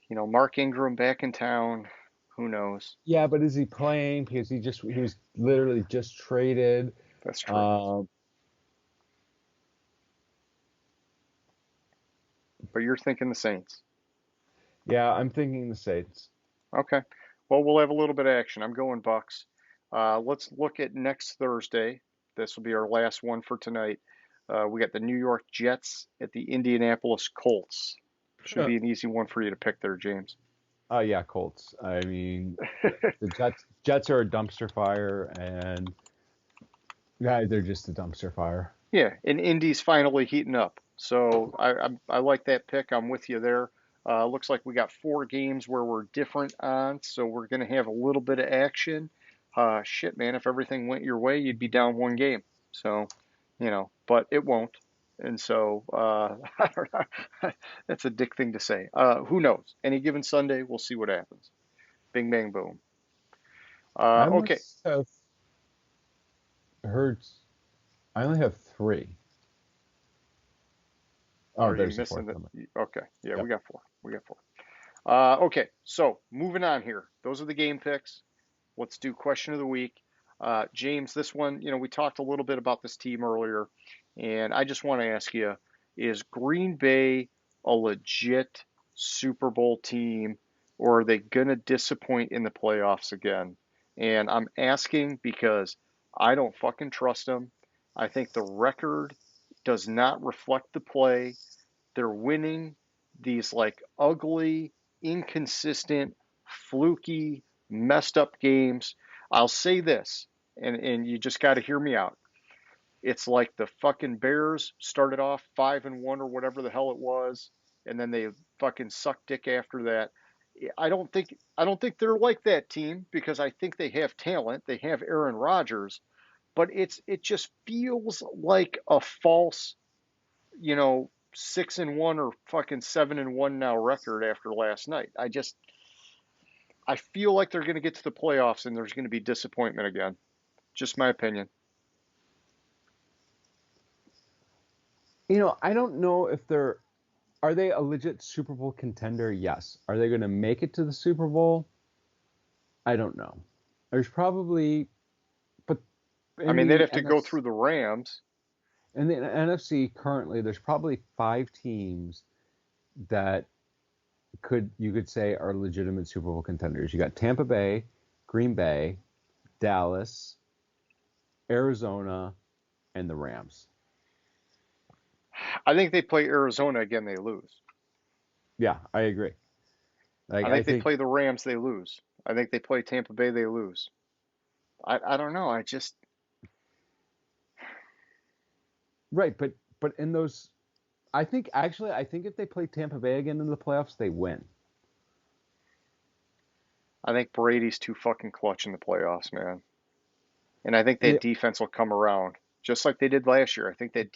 Mark Ingram back in town. Who knows? Yeah, but is he playing? Because he was literally just traded. That's true. Um, But you're thinking the Saints. yeah, I'm thinking the Saints. Okay. Well, we'll have a little bit of action. I'm going Bucks. Let's look at next Thursday. This will be our last one for tonight. We got the New York Jets at the Indianapolis Colts. Should be an easy one for you to pick there, James. Oh yeah, Colts. I mean, the Jets are a dumpster fire, and yeah, they're just a dumpster fire. Yeah, and Indy's finally heating up. So I like that pick. I'm with you there. Looks like we got 4 games where we're different on, so we're going to have a little bit of action. Shit, man, if everything went your way, you'd be down 1 game. So, but it won't. And so, I don't know. That's a dick thing to say. Who knows? Any given Sunday, we'll see what happens. Bing, bang, boom. I Okay. must have heard. I only have 3. Oh, Are you there's the missing fourth the? number. Okay. Yeah, Yep. we got 4. We got 4. Okay, so moving on here. Those are the game picks. Let's do question of the week. James, this one, we talked a little bit about this team earlier, and I just want to ask you, is Green Bay a legit Super Bowl team, or are they going to disappoint in the playoffs again? And I'm asking because I don't fucking trust them. I think the record does not reflect the play. They're winning these like ugly, inconsistent, fluky, messed up games. I'll say this, and you just got to hear me out. It's like the fucking Bears started off 5-1 or whatever the hell it was, and then they fucking sucked dick after that. I don't think they're like that team because I think they have talent. They have Aaron Rodgers, but it just feels like a false, 6-1 or fucking 7-1 now record after last night. I feel like they're going to get to the playoffs and there's going to be disappointment again. Just my opinion. I don't know if are they a legit Super Bowl contender? Yes. Are they going to make it to the Super Bowl? I don't know. There's probably, but I in mean, they'd the have to go NFC, through the Rams. in the NFC currently, there's probably 5 teams that you could say are legitimate Super Bowl contenders. You got Tampa Bay, Green Bay, Dallas, Arizona, and the Rams. I think they play Arizona again, they lose. Yeah, I agree. Like I I think they think play the Rams, they lose. I think they play Tampa Bay, they lose. I don't know. right, but in those I think if they play Tampa Bay again in the playoffs, they win. I think Brady's too fucking clutch in the playoffs, man. And I think Yeah, that defense will come around just like they did last year. I think that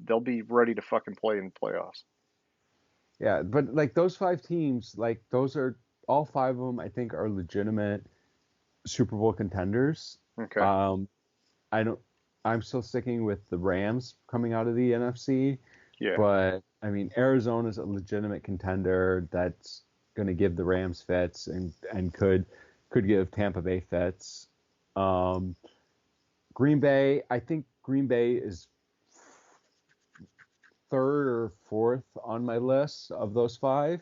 they'll be ready to fucking play in the playoffs. yeah, but like those 5 teams, like those are all 5 of them. I think are legitimate Super Bowl contenders. Okay. Um, I don't. I'm still sticking with the Rams coming out of the NFC, Yeah. but I mean Arizona's a legitimate contender that's going to give the Rams fits and could give Tampa Bay fits. Um, Green Bay, I think Green Bay is third or fourth on my list of those 5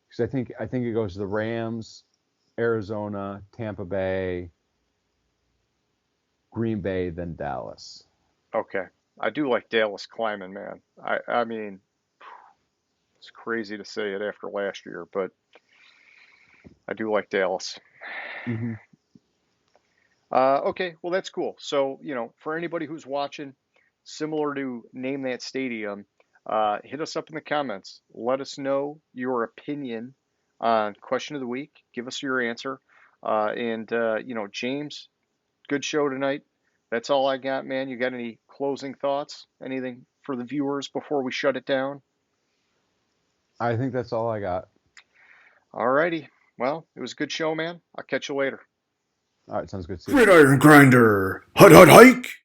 because I think it goes the Rams, Arizona, Tampa Bay, Green Bay, then Dallas. Okay. I do like Dallas climbing, man. I mean, it's crazy to say it after last year, but I do like Dallas. Hmm. Okay, well that's cool. So, for anybody who's watching, similar to Name That Stadium, hit us up in the comments. Let us know your opinion on question of the week. Give us your answer. And James, good show tonight. That's all I got, man. You got any closing thoughts? Anything for the viewers before we shut it down? I think that's all I got. Alrighty. Well, it was a good show, man. I'll catch you later. All right, sounds good. See you. Gridiron Grinder. Hut hut hike.